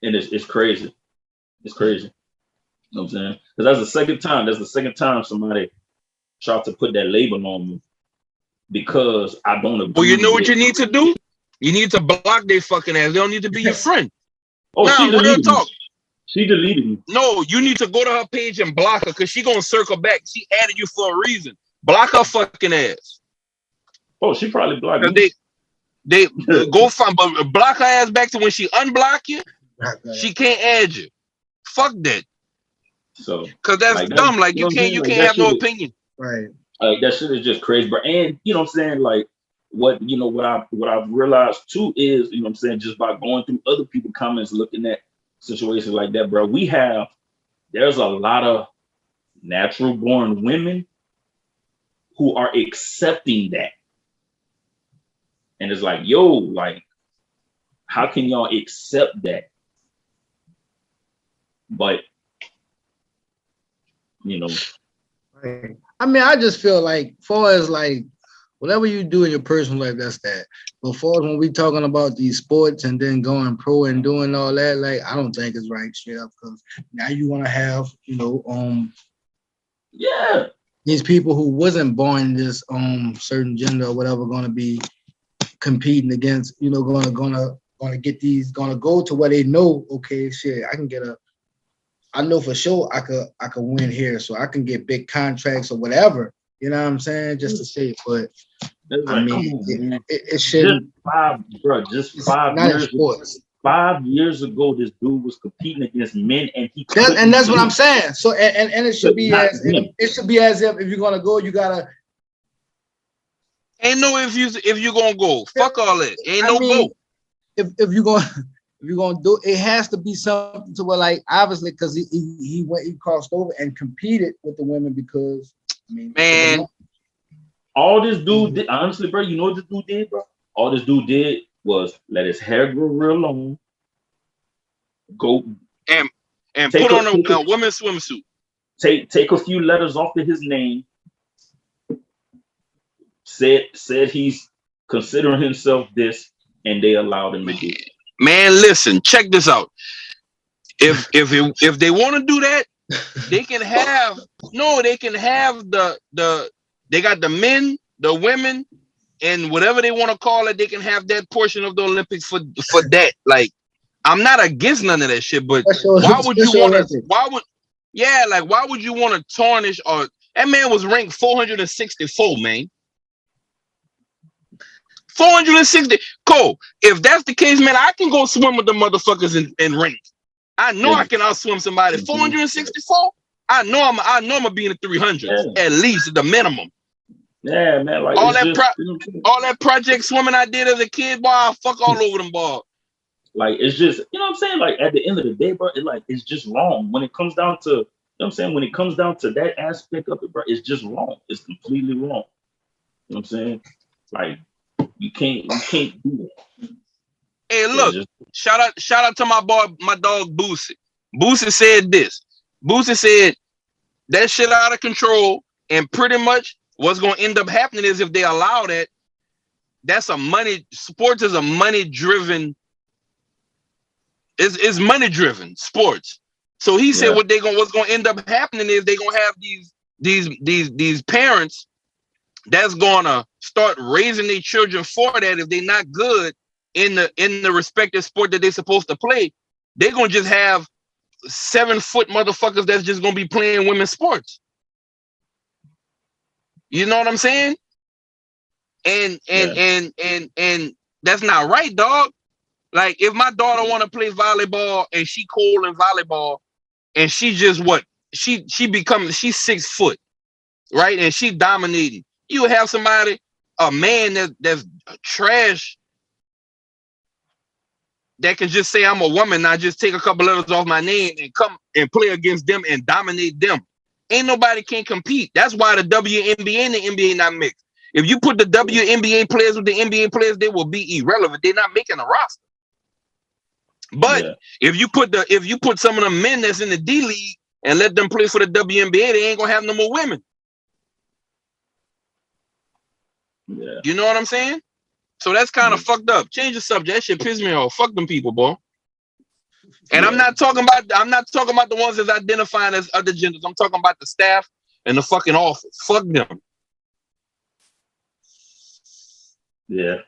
And it's crazy. It's crazy. You know what I'm saying? Because that's the second time somebody tried to put that label on me because I don't agree. Well, you know what you need to do? You need to block their fucking ass. They don't need to be your friend. Oh, nah, she deleted talk. Me. She deleted me. No, you need to go to her page and block her because she gonna circle back. She added you for a reason. Block her fucking ass. Oh, she probably blocked me. They go find, but block her ass back to when she unblock you. She can't add you. Fuck that. So, because that's dumb. Like you can't have no opinion. Right. That shit is just crazy, bro. And you know what I'm saying? Like what I've realized too is, you know what I'm saying, just by going through other people's comments, looking at situations like that, bro. We have there's a lot of natural born women who are accepting that. And it's like, yo, like, how can y'all accept that? But, you know. I mean, I just feel like, far as like, whatever you do in your personal life, that's that. But far as when we talking about these sports and then going pro and doing all that, like, I don't think it's right straight up, because now you want to have, you know, yeah, these people who wasn't born this certain gender or whatever going to be competing against, you know, gonna get these, gonna go to where they know, okay, shit, I know for sure I could win here, so I can get big contracts or whatever. You know what I'm saying? Just to say it, but it's I like, mean, it shouldn't. Just 5 years. 5 years ago, this dude was competing against men, and and that's what I'm saying. So and it should be as if you're gonna go, you gotta. Ain't no if you gonna go. Fuck all that. Ain't no go. If you're gonna do it, has to be something to where, like, obviously, because he crossed over and competed with the women, because I mean, man, all this dude did, honestly, bro, you know what this dude did, bro? All this dude did was let his hair grow real long, go and put on a women's swimsuit. Take a few letters off of his name. Said he's considering himself this, and they allowed him to do it. Man, listen, check this out. If they want to do that, they can have they got the men, the women, and whatever they want to call it, they can have that portion of the Olympics for that. Like, I'm not against none of that shit, but why would you want to? Why would you want to tarnish? Or that man was ranked 464, man. 460. Cool. If that's the case, man, I can go swim with the motherfuckers in rank. I know I can outswim somebody. 464. I know I'm gonna be in the 300s at least, the minimum. Yeah, man. Like all that project swimming I did as a kid, boy, I fuck all over them balls. Like, it's just, you know what I'm saying? Like, at the end of the day, bro, it's just wrong. When it comes down to, you know what I'm saying? When it comes down to that aspect of it, bro, it's just wrong. It's completely wrong. You know what I'm saying? Like, you can't do that. Hey, look, shout out to my dog Boosie. Boosie said this. Boosie said that shit out of control, and pretty much what's gonna end up happening is, if they allow that, sports is a money driven. It's money driven sports. So he said what's gonna end up happening is they're gonna have these parents that's gonna start raising their children for that. If they're not good in the respective sport that they're supposed to play, they're gonna just have 7-foot motherfuckers that's just gonna be playing women's sports. You know what I'm saying? And that's not right, dog. Like, if my daughter want to play volleyball and she cool in volleyball, and she just she's 6 foot, right? And she dominating. You have somebody, a man that's trash, that can just say, I'm a woman, I just take a couple letters off my name and come and play against them and dominate them. Ain't nobody can compete. That's why the WNBA and the NBA not mixed. If you put the WNBA players with the NBA players, they will be irrelevant. They're not making a roster. But if you put some of the men that's in the D League and let them play for the WNBA, they ain't gonna have no more women. Yeah. You know what I'm saying? So that's kind of fucked up. Change the subject. That shit piss me off. Fuck them people, boy. And I'm not talking about the ones that's identifying as other genders. I'm talking about the staff and the fucking office. Fuck them. Yeah.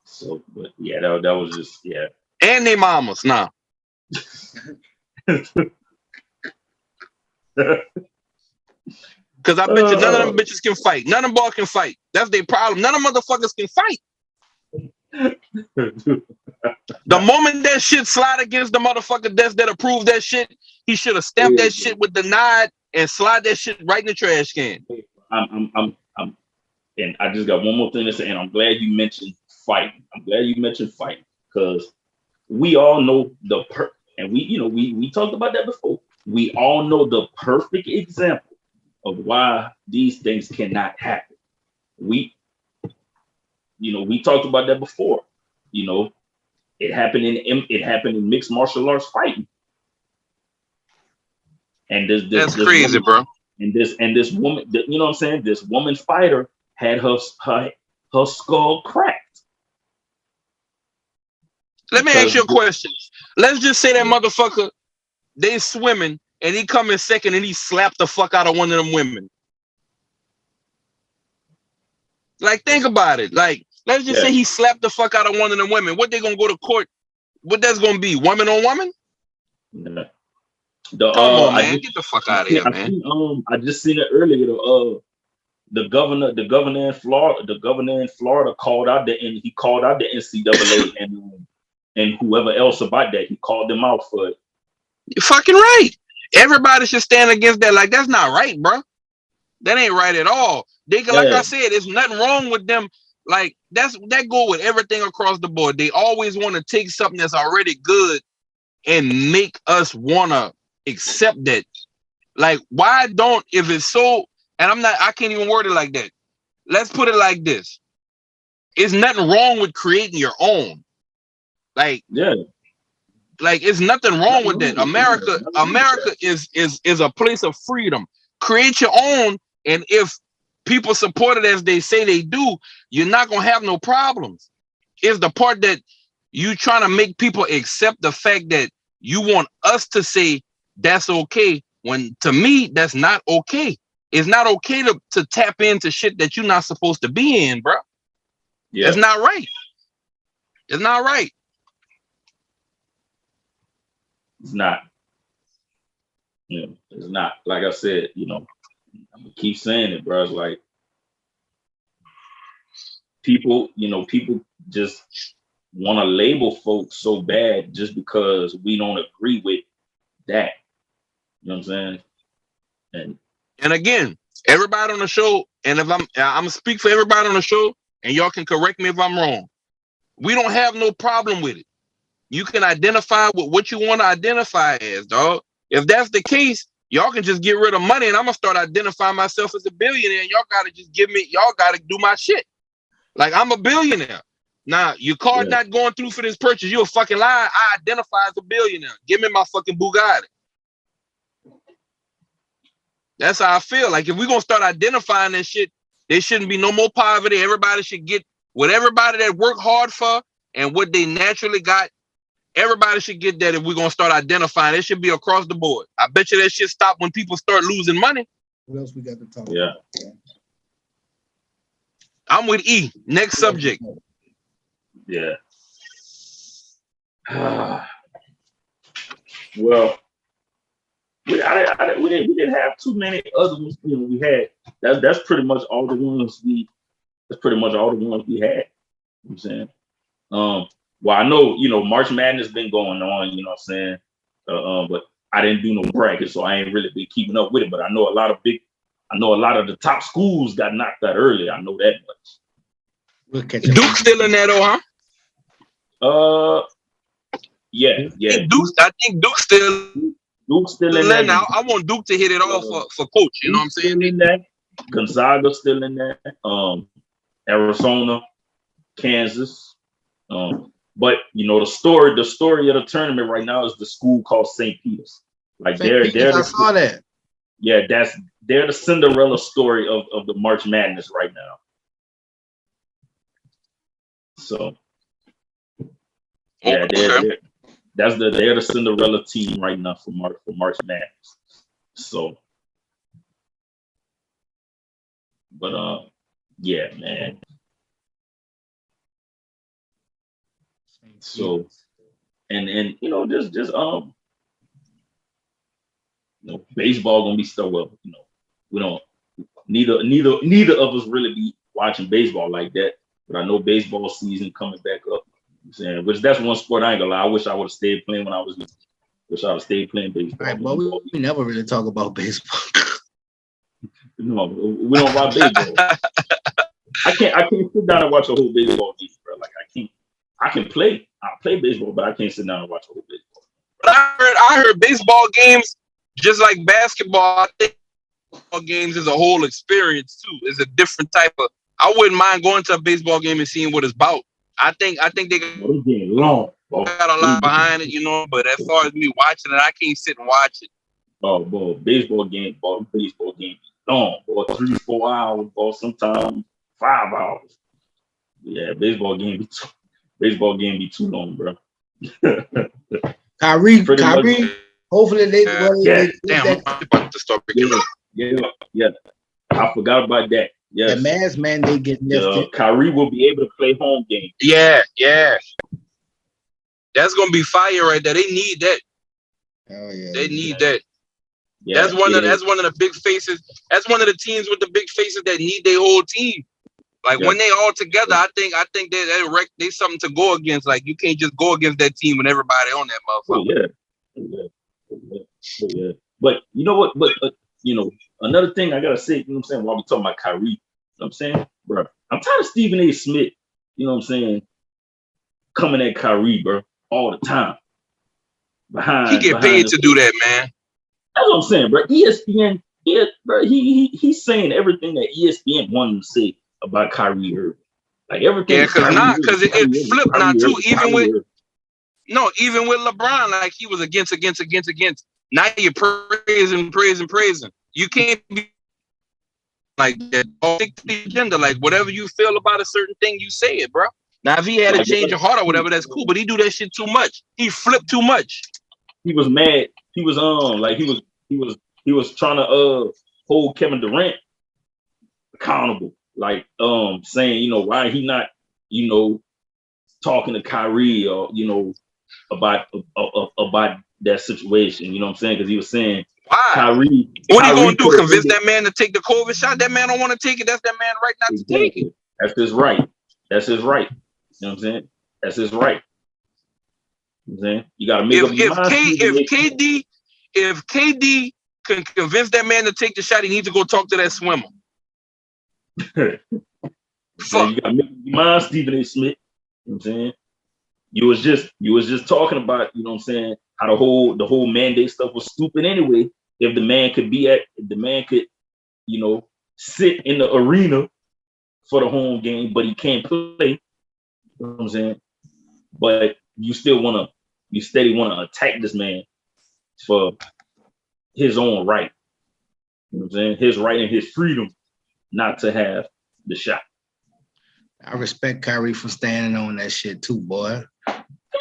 So, but yeah, that was just And they mamas now. Because I bet you none of them bitches can fight. None of them boys can fight. That's their problem. None of them motherfuckers can fight. The moment that shit slide against the motherfucker that approved that shit, he should have stamped that shit with the nod and slide that shit right in the trash can. And I just got one more thing to say, and I'm glad you mentioned fight. Because we all know and we talked about that before. we all know the perfect example of why these things cannot happen. We talked about that before. It happened in mixed martial arts fighting. And That's crazy, bro. And this woman, you know what I'm saying? This woman fighter had her skull cracked. Let me ask you a question. Let's just say that motherfucker, they swimming and he come in second and he slapped the fuck out of one of them women. Like, think about it. Like, let's just say he slapped the fuck out of one of them women. What they gonna go to court? What that's gonna be? Woman on woman? Yeah. Come on, man. Get the fuck out of here, man. I just seen it earlier. The governor in Florida called out the NCAA and whoever else about that. He called them out for it. You're fucking right. Everybody should stand against that. Like, that's not right, bro. That ain't right at all. Like I said, there's nothing wrong with them. Like, that go with everything across the board. They always want to take something that's already good and make us wanna accept that. Like, why don't, if it's so, and I can't even word it like that. Let's put it like this. It's nothing wrong with creating your own. Like, it's nothing wrong with that. America is a place of freedom. Create your own, and if people support it as they say they do, you're not gonna have no problems. It's the part that you trying to make people accept the fact that you want us to say that's okay, when to me that's not okay. It's not okay to tap into shit that you're not supposed to be in, bro. Yeah. It's not right. It's not right. It's not. It's not. Like I said, I'm gonna keep saying it, bro. It's like people just want to label folks so bad just because we don't agree with that. You know what I'm saying? And again, everybody on the show, and if I'm gonna speak for everybody on the show, and y'all can correct me if I'm wrong. We don't have no problem with it. You can identify with what you want to identify as, dog. If that's the case, y'all can just get rid of money, and I'm gonna start identifying myself as a billionaire. And y'all gotta just y'all gotta do my shit. Like, I'm a billionaire. Now, your card not going through for this purchase, you a fucking lie. I identify as a billionaire. Give me my fucking Bugatti. That's how I feel. Like, if we're gonna start identifying that shit, there shouldn't be no more poverty. Everybody should get what everybody that worked hard for and what they naturally got. Everybody should get that. If we're gonna start identifying, it should be across the board. I bet you that shit stop when people start losing money. What else we got to talk about? I'm with E. Next subject. Yeah. Well, we didn't have too many other ones. We had that's pretty much all the ones we. That's pretty much all the ones we had. You know what I'm saying? Well, I know March Madness been going on. You know what I'm saying? But I didn't do no bracket, so I ain't really been keeping up with it. But I know a lot of the top schools got knocked out early. I know that much. Duke's still in there though, huh? Yeah. I think Duke's still in there now. I want Duke to hit it off for coach. You know what I'm saying? In there. Gonzaga's still in there. Arizona, Kansas. But the story of the tournament right now is the school called St. Peter's. Like I saw that. Yeah, they're the Cinderella story of the March Madness right now. So yeah, they're the Cinderella team right now for March Madness. So, but yeah, man. So, and just baseball gonna be still well. We don't neither of us really be watching baseball like that. But I know baseball season coming back up. You know what I'm saying, which that's one sport I ain't gonna lie. I wish I would have stayed playing when I was. Wish I would have stayed playing baseball. All right, but we never really talk about baseball. No, we don't watch baseball. I can't sit down and watch a whole baseball game, bro. Like I can play. I play baseball, but I can't sit down and watch a whole baseball. But I heard baseball games just like basketball, I think games is a whole experience too. It's a different type of. I wouldn't mind going to a baseball game and seeing what it's about. I think they long. got a lot behind it, you know. But as far as me watching it, I can't sit and watch it. Oh, boy, baseball game be long, boy, 3-4 hours, boy, sometimes 5 hours. Yeah, baseball game be too long, bro. Kyrie, hopefully they Damn, I'm about to start picking up. Yeah. I forgot about that. Yes. The mask man, they get lifted. Kyrie will be able to play home game. Yeah. That's gonna be fire right there. They need that. Oh yeah. They need that. Yeah, that's one of the big faces. That's one of the teams with the big faces that need their whole team. Like when they all together, I think they something to go against. Like you can't just go against that team with everybody on that motherfucker. Yeah. But you know what? But another thing I gotta say, you know what I'm saying, while we talking about Kyrie, you know what I'm saying, bro, I'm tired of Stephen A. Smith, you know what I'm saying, coming at Kyrie, bro, all the time. He get paid to do that, man. That's what I'm saying, bro. ESPN, bro, he's saying everything that ESPN wanted to say about Kyrie Irving. Like everything. Yeah, because it flipped now too. Even with LeBron, like he was against. Now you're praising. You can't be like that. Stick to the agenda. Like whatever you feel about a certain thing, you say it, bro. Now if he had a change of heart or whatever, that's cool. But he do that shit too much. He flipped too much. He was mad. He was he was trying to hold Kevin Durant accountable. Like saying, why he not, talking to Kyrie or, about that situation, you know what I'm saying? Because he was saying, why? Kyrie. What are you gonna do? Convince that man to take the COVID shot? That man don't want to take it. That's that man right not to take it. That's his right. You know what I'm saying? That's his right. You know what I'm saying? You gotta make up your mind. If KD can convince that man to take the shot, he needs to go talk to that swimmer. Fuck. You gotta make up your mind, Stephen A. Smith. You know what I'm saying? You was just talking about, you know what I'm saying, how the whole mandate stuff was stupid anyway. If the man could sit in the arena for the home game, but he can't play. You know what I'm saying? But you steady want to attack this man for his own right. You know what I'm saying? His right and his freedom not to have the shot. I respect Kyrie for standing on that shit too, boy.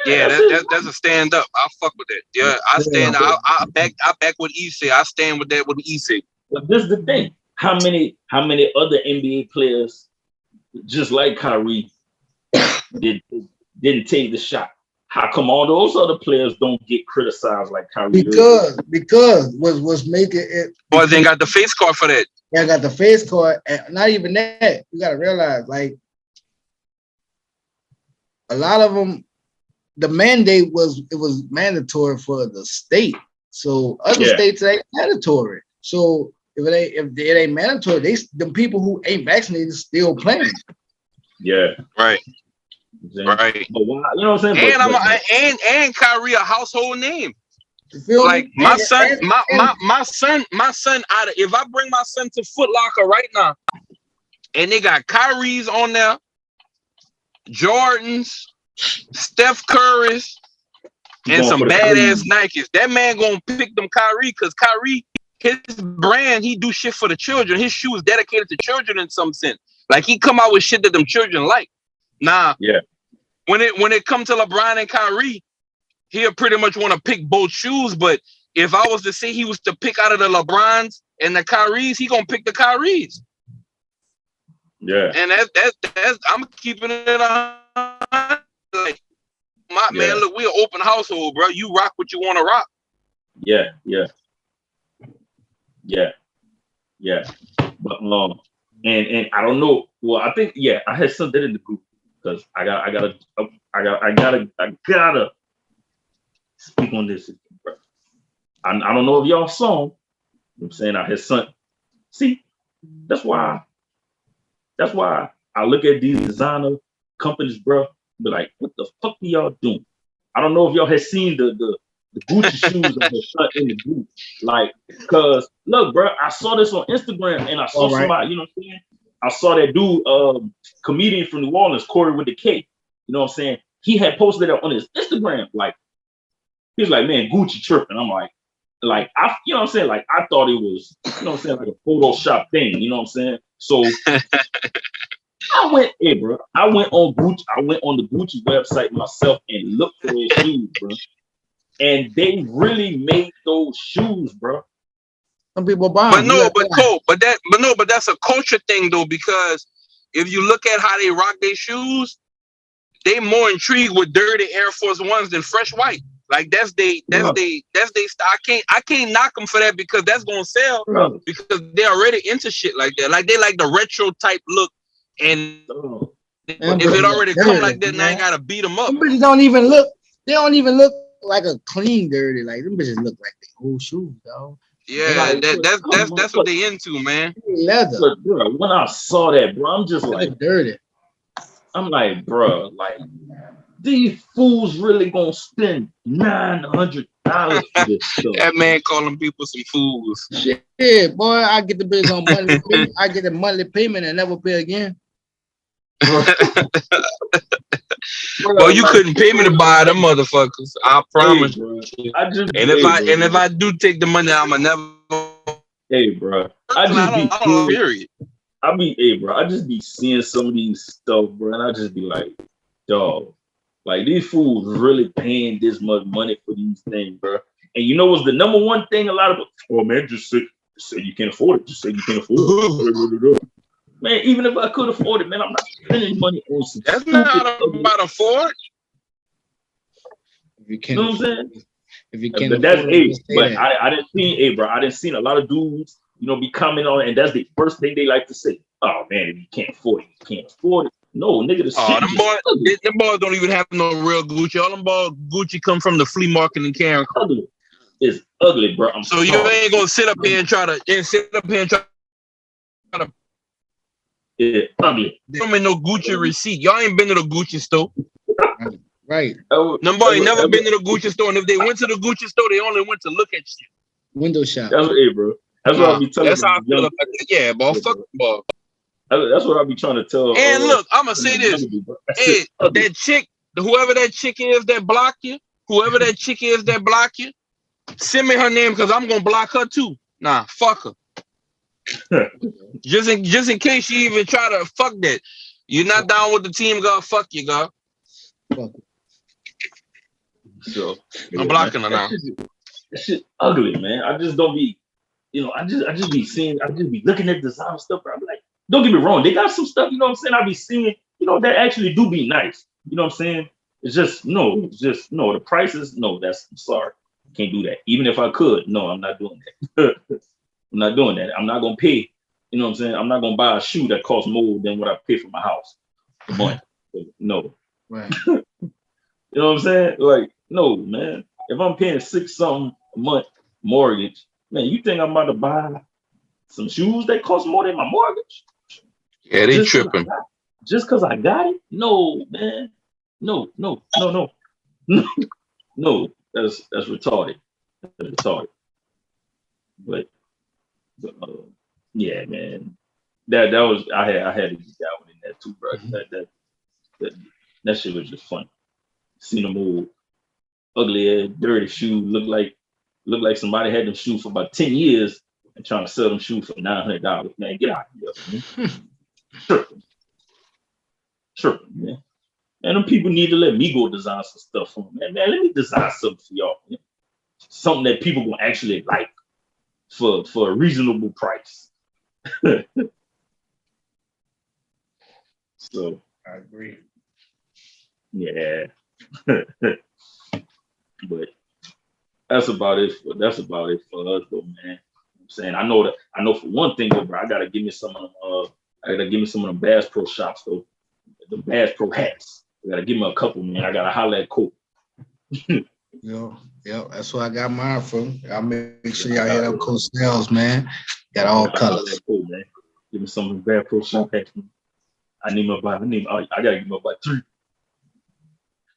Yeah, that's a stand up. I fuck with that. Yeah, I stand. I back what E say. I stand with that. What E say. But this is the thing. How many other NBA players just like Kyrie didn't take the shot? How come all those other players don't get criticized like Kyrie? Because was making it. Boy, they got the face card for that. Yeah, I got the face card, and not even that. You gotta realize, like, a lot of them, the mandate was mandatory for the state. So other states ain't mandatory. So if it ain't mandatory, the people who ain't vaccinated still playing. Yeah, right. Right. But why, you know what I'm saying? And Kyrie a household name. Like my son out of, if I bring my son to Foot Locker right now and they got Kyrie's on there, Jordans, Steph Curry's, and some badass Nikes, that man gonna pick them Kyrie because Kyrie, his brand, he do shit for the children. His shoe is dedicated to children in some sense. Like he come out with shit that them children like. Nah. Yeah. When it comes to LeBron and Kyrie, he'll pretty much want to pick both shoes. But if I was to say he was to pick out of the LeBrons and the Kyries, he gonna pick the Kyries. Yeah. And that's I'm keeping it on. Like man, look, we're an open household, bro. You rock what you want to rock. Yeah. But and I don't know. Well, I think I had something in the group because I gotta speak on this. Bro. I don't know if y'all saw him. I'm saying I had son. See, that's why I look at these designer companies, bro. Be like, what the fuck are y'all doing? I don't know if y'all had seen the the Gucci shoes are the shut in the boot. Like, cause look, bro, I saw this on Instagram and I saw somebody, you know what I'm saying? I saw that dude, comedian from New Orleans, Corey with the K. You know what I'm saying? He had posted it on his Instagram. Like, he was like, man, Gucci tripping. I'm like, you know what I'm saying? Like, I thought it was, you know what I'm saying, like a Photoshop thing. You know what I'm saying? So I went on Gucci. I went on the Gucci website myself and looked for those shoes, bro. And they really made those shoes, bro. Some people buy them. But that's a culture thing though, because if you look at how they rock their shoes, they more intrigued with dirty Air Force Ones than fresh white. Like that's they style. I can't knock them for that because that's gonna sell because they're already into shit like that. Like they like the retro type look, and if it already come like that, now I gotta beat them up. Them bitches don't even look. They don't even look like a clean dirty. Like them bitches look like they old shoes, dog. Yeah, that's what they into, man. Leather. But, bro, when I saw that, bro, I'm just like dirty. I'm like, bro, like these fools really gonna spend $900 for this stuff. That man calling people some fools. Shit, boy, I get the bills on monthly payment. I get a monthly payment and never pay again. Well, you couldn't pay me to buy them motherfuckers. I promise. If I do take the money, I'ma never. Hey, bro. I just be seeing some of these stuff, bro, and I just be like, dog, like these fools really paying this much money for these things, bro. And you know what's the number one thing a lot of man, just say you can't afford it. Just say you can't afford it. Man, even if I could afford it, man, I'm not spending money on some. That's not about afford. If you can't, you know what I'm saying? If you can't, but that's But I didn't see bro. I didn't see a lot of dudes, you know, be commenting on it, and that's the first thing they like to say. Oh man, if you can't afford it, you can't afford it. No, nigga, them boys don't even have no real Gucci. All them boys Gucci come from the flea market in Karen. It's ugly, bro. I'm sorry. You ain't gonna sit up here and try to. It's ugly. They don't make no Gucci receipt. Y'all ain't been to the Gucci store. Right. Them boys ain't never been to the Gucci store, and if they went to the Gucci store, they only went to look at shit. Window shop. That's bro. That's what I be telling. That's how I feel about that. Yeah, boy. Fuck the ball. That's what I be trying to tell. And look, I'm gonna say this. Hey, that chick, whoever that chick is that block you, send me her name because I'm gonna block her too. Nah, fuck her. just in case she even try to fuck that. You're not down with the team, girl. Fuck you, girl. So I'm blocking her now. That shit ugly, man. I just don't be, you know, I just be looking at design stuff. I'm like, don't get me wrong, they got some stuff, you know what I'm saying? I be seeing, you know, that actually do be nice. You know what I'm saying? It's just no, the prices, no, I'm sorry. Can't do that. Even if I could, no, I'm not doing that. I'm not doing that. I'm not gonna pay, you know what I'm saying? I'm not gonna buy a shoe that costs more than what I pay for my house a month. No. Right. You know what I'm saying? Like, no, man. If I'm paying $6-something a month mortgage, man, you think I'm about to buy some shoes that cost more than my mortgage? Yeah, they tripping. Just because I got it? No, man. No. No, that's retarded. That's retarded. But yeah, man. That was I had to get that one in there too, bro. That shit was just fun. Seen them old ugly ass dirty shoes look like somebody had them shoes for about 10 years and trying to sell them shoes for $900. Man, get out of here, man. Tripping, man. And them people need to let me go design some stuff for them. Man, let me design something for y'all. Man. Something that people will actually like for a reasonable price. So I agree. Yeah. But that's about it for us though, man. I'm saying I know for one thing though, bro, I gotta give me some of them Bass Pro shops though. The Bass Pro hats. I gotta give me a couple, man. I gotta holler at Coke. Yo, that's where I got mine from. I'll make sure y'all hit up Coke Snails, man. Got all colors. Cool, man. Give me some of the Bass Pro shop hats. I gotta give me about 3.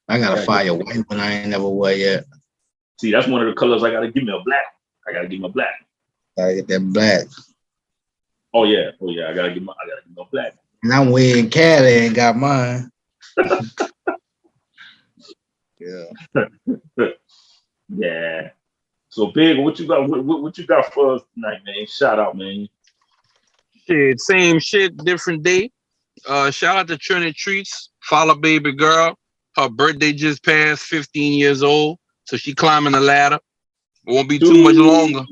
I got a fire white one I ain't never wore yet. See, that's one of the colors I gotta give me a black. I gotta give me a black. Gotta get that black. Oh yeah. I gotta give me a black. And I'm way in Cali and got mine. Yeah. Yeah. So Big, what you got? What you got for us tonight, man? Shout out, man. Shit, same shit, different day. Shout out to Trinity Treats. Follow baby girl. Her birthday just passed, 15 years old. So she climbing the ladder. It won't be too much longer.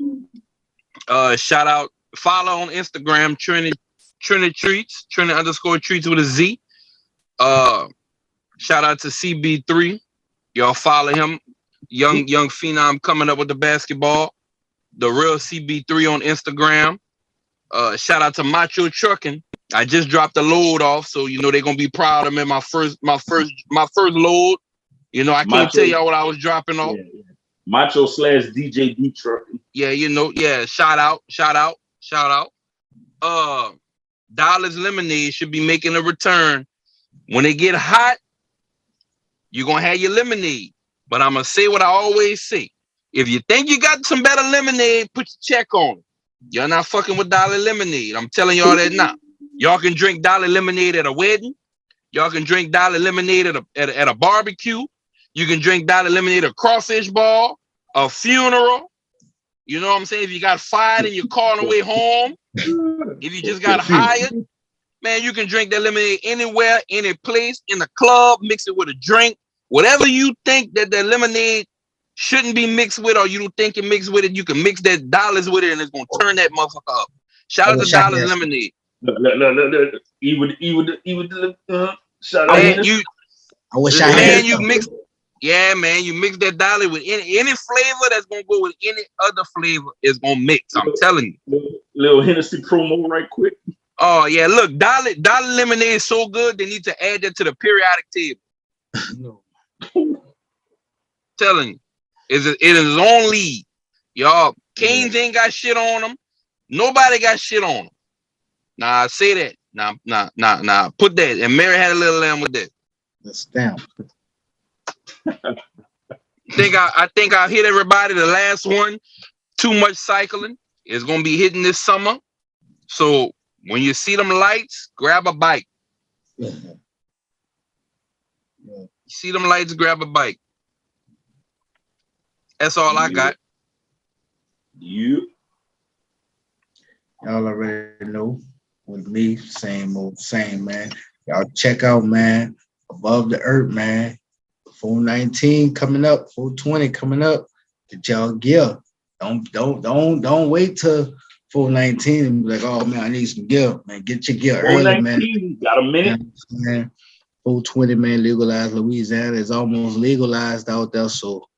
Shout out. Follow on Instagram, Trinity Treats. Trinity_treats with a Z. Shout out to CB3. Y'all follow him. Young phenom coming up with the basketball. The real CB3 on Instagram. Shout out to Macho Trucking. I just dropped the load off, so you know they're gonna be proud of me. My first load. You know, I can't tell y'all what I was dropping off. Yeah. Macho / DJ D Trucking. Yeah, you know, yeah. Shout out. Dollars Lemonade should be making a return. When it get hot, you're gonna have your lemonade. But I'm gonna say what I always say. If you think you got some better lemonade, put your check on it. You're not fucking with Dollar Lemonade. I'm telling y'all that now. Y'all can drink Dollar Lemonade at a wedding. Y'all can drink Dollar Lemonade at a barbecue. You can drink Dollar Lemonade at a crawfish ball, a funeral. You know what I'm saying? If you got fired in your car on the way home, if you just got hired, man, you can drink that lemonade anywhere, any place, in the club, mix it with a drink. Whatever you think that lemonade shouldn't be mixed with, or you don't think it mixed with it, you can mix that dollars with it, and it's gonna turn that motherfucker up. Shout out to Dollars Lemonade. Look. Shout out. Man, you mix. Yeah, man, you mix that dollar with any flavor that's gonna go with any other flavor is gonna mix. I'm telling you. Little Hennessy promo right quick. Oh yeah, look, dollar lemonade is so good they need to add that to the periodic table. Telling you. It is his own league. Y'all, Canes ain't got shit on them. Nobody got shit on them. Nah, I say that. Nah. Put that. And Mary had a little lamb with that. The stamp. I think I hit everybody. The last one, too much cycling, is gonna be hitting this summer. So when you see them lights, grab a bike. Yeah. You see them lights, grab a bike. That's all I got. You. Y'all already know. With me, same old same, man. Y'all check out, man. Above the Earth, man. 419 coming up, 420 coming up. Get y'all gear. Don't wait till 419 and be like, oh man, I need some gear. Man, get your gear early, man. Got a minute. Man, 420, man, legalized Louisiana is almost legalized out there. So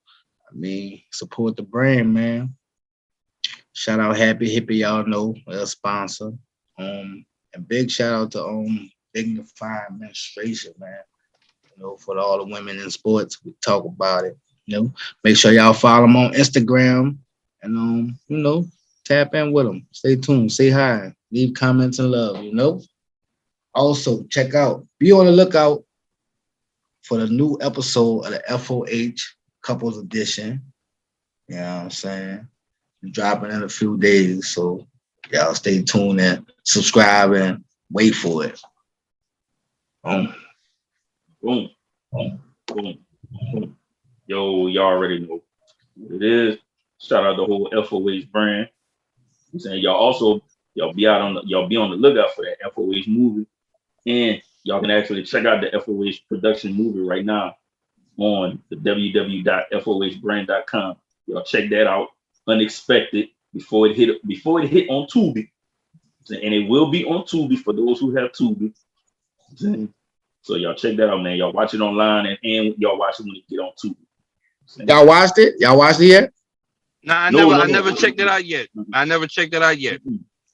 I mean, support the brand, man. Shout out Happy Hippie, y'all know, a sponsor. And big shout out to Dignified Administration, man. You know, for all the women in sports, we talk about it. You know, make sure y'all follow them on Instagram and you know, tap in with them. Stay tuned, say hi, leave comments and love. You know. Also, be on the lookout for the new episode of the FOH Couples Edition. You know what I'm saying? Dropping in a few days, so y'all stay tuned and subscribe and wait for it. Boom. Yo, y'all already know what it is. Shout out the whole FOH brand. I'm saying y'all be on the lookout for that FOH movie, and y'all can actually check out the FOH production movie right now on the www.fohbrand.com. Y'all check that out. Unexpected before it hit on Tubi, and it will be on Tubi for those who have Tubi. So y'all check that out, man. Y'all watch it online and y'all watch it when it get on Tubi. Y'all watched it? Y'all watched it yet? Nah, I never checked it out yet.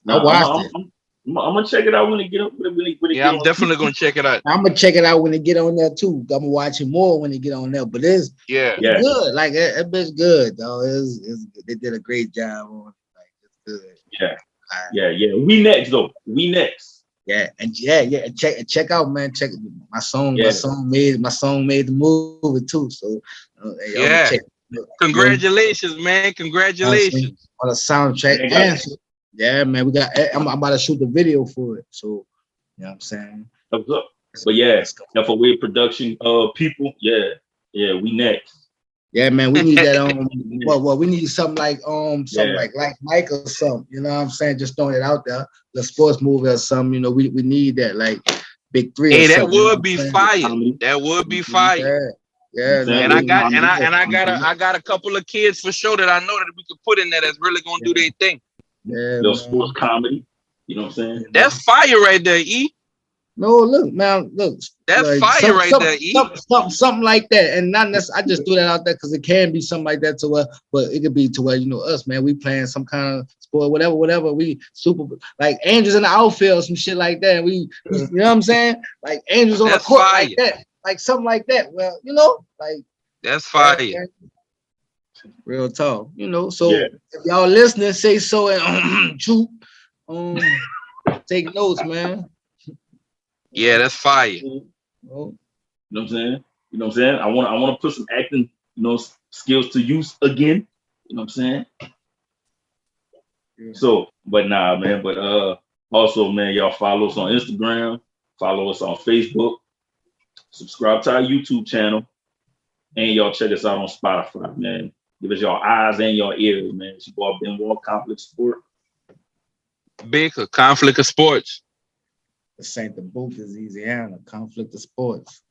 I watched it. I'm gonna check it out when it get up. I'm definitely gonna check it out. I'm gonna check it out when it get on there too. I'm gonna watch it more when it get on there. But it's good. Like that bitch good though. They did a great job on it. Like it's good. Yeah. We next though. Yeah, and check out, man. My song made the movie too. So Congratulations, man. Congratulations. On the soundtrack. Yeah, man, we got. I'm about to shoot the video for it. So, you know what I'm saying? What's up? But yeah, now for weird production people, yeah, we next. Yeah, man, we need that. Well, we need something like something like Mike or something. You know what I'm saying? Just throwing it out there. The sports movie or something. You know, we need that like Big Three. Hey, that would be fire. That would be fire. Yeah. And I got a couple of kids for sure that I know that we could put in there that's really gonna do their thing. Yeah, little sports comedy. You know what I'm saying? That's fire right there, E. No, look, man, look. That's like, fire right there, E. Something like that, and not necessarily. I just threw that out there because it can be something like that to where, but it could be to where us, man. We playing some kind of sport, whatever. We super like Angels in the outfield, some shit like that. We you know what I'm saying? Like Angels on the court like that, like something like that. Well, like that's fire. Real talk, So if y'all listening, say so and shoot, take notes, man. Yeah, that's fire. You know what I'm saying? I want to put some acting, skills to use again. You know what I'm saying? Yeah. So, but nah, man. But also, man, y'all follow us on Instagram, follow us on Facebook, subscribe to our YouTube channel, and y'all check us out on Spotify, man. Give us your eyes and your ears, man. It's your boy Benoit, Conflict Sport. Big Conflict of Sports. This ain't the booth, is Eazyana, Conflict of Sports.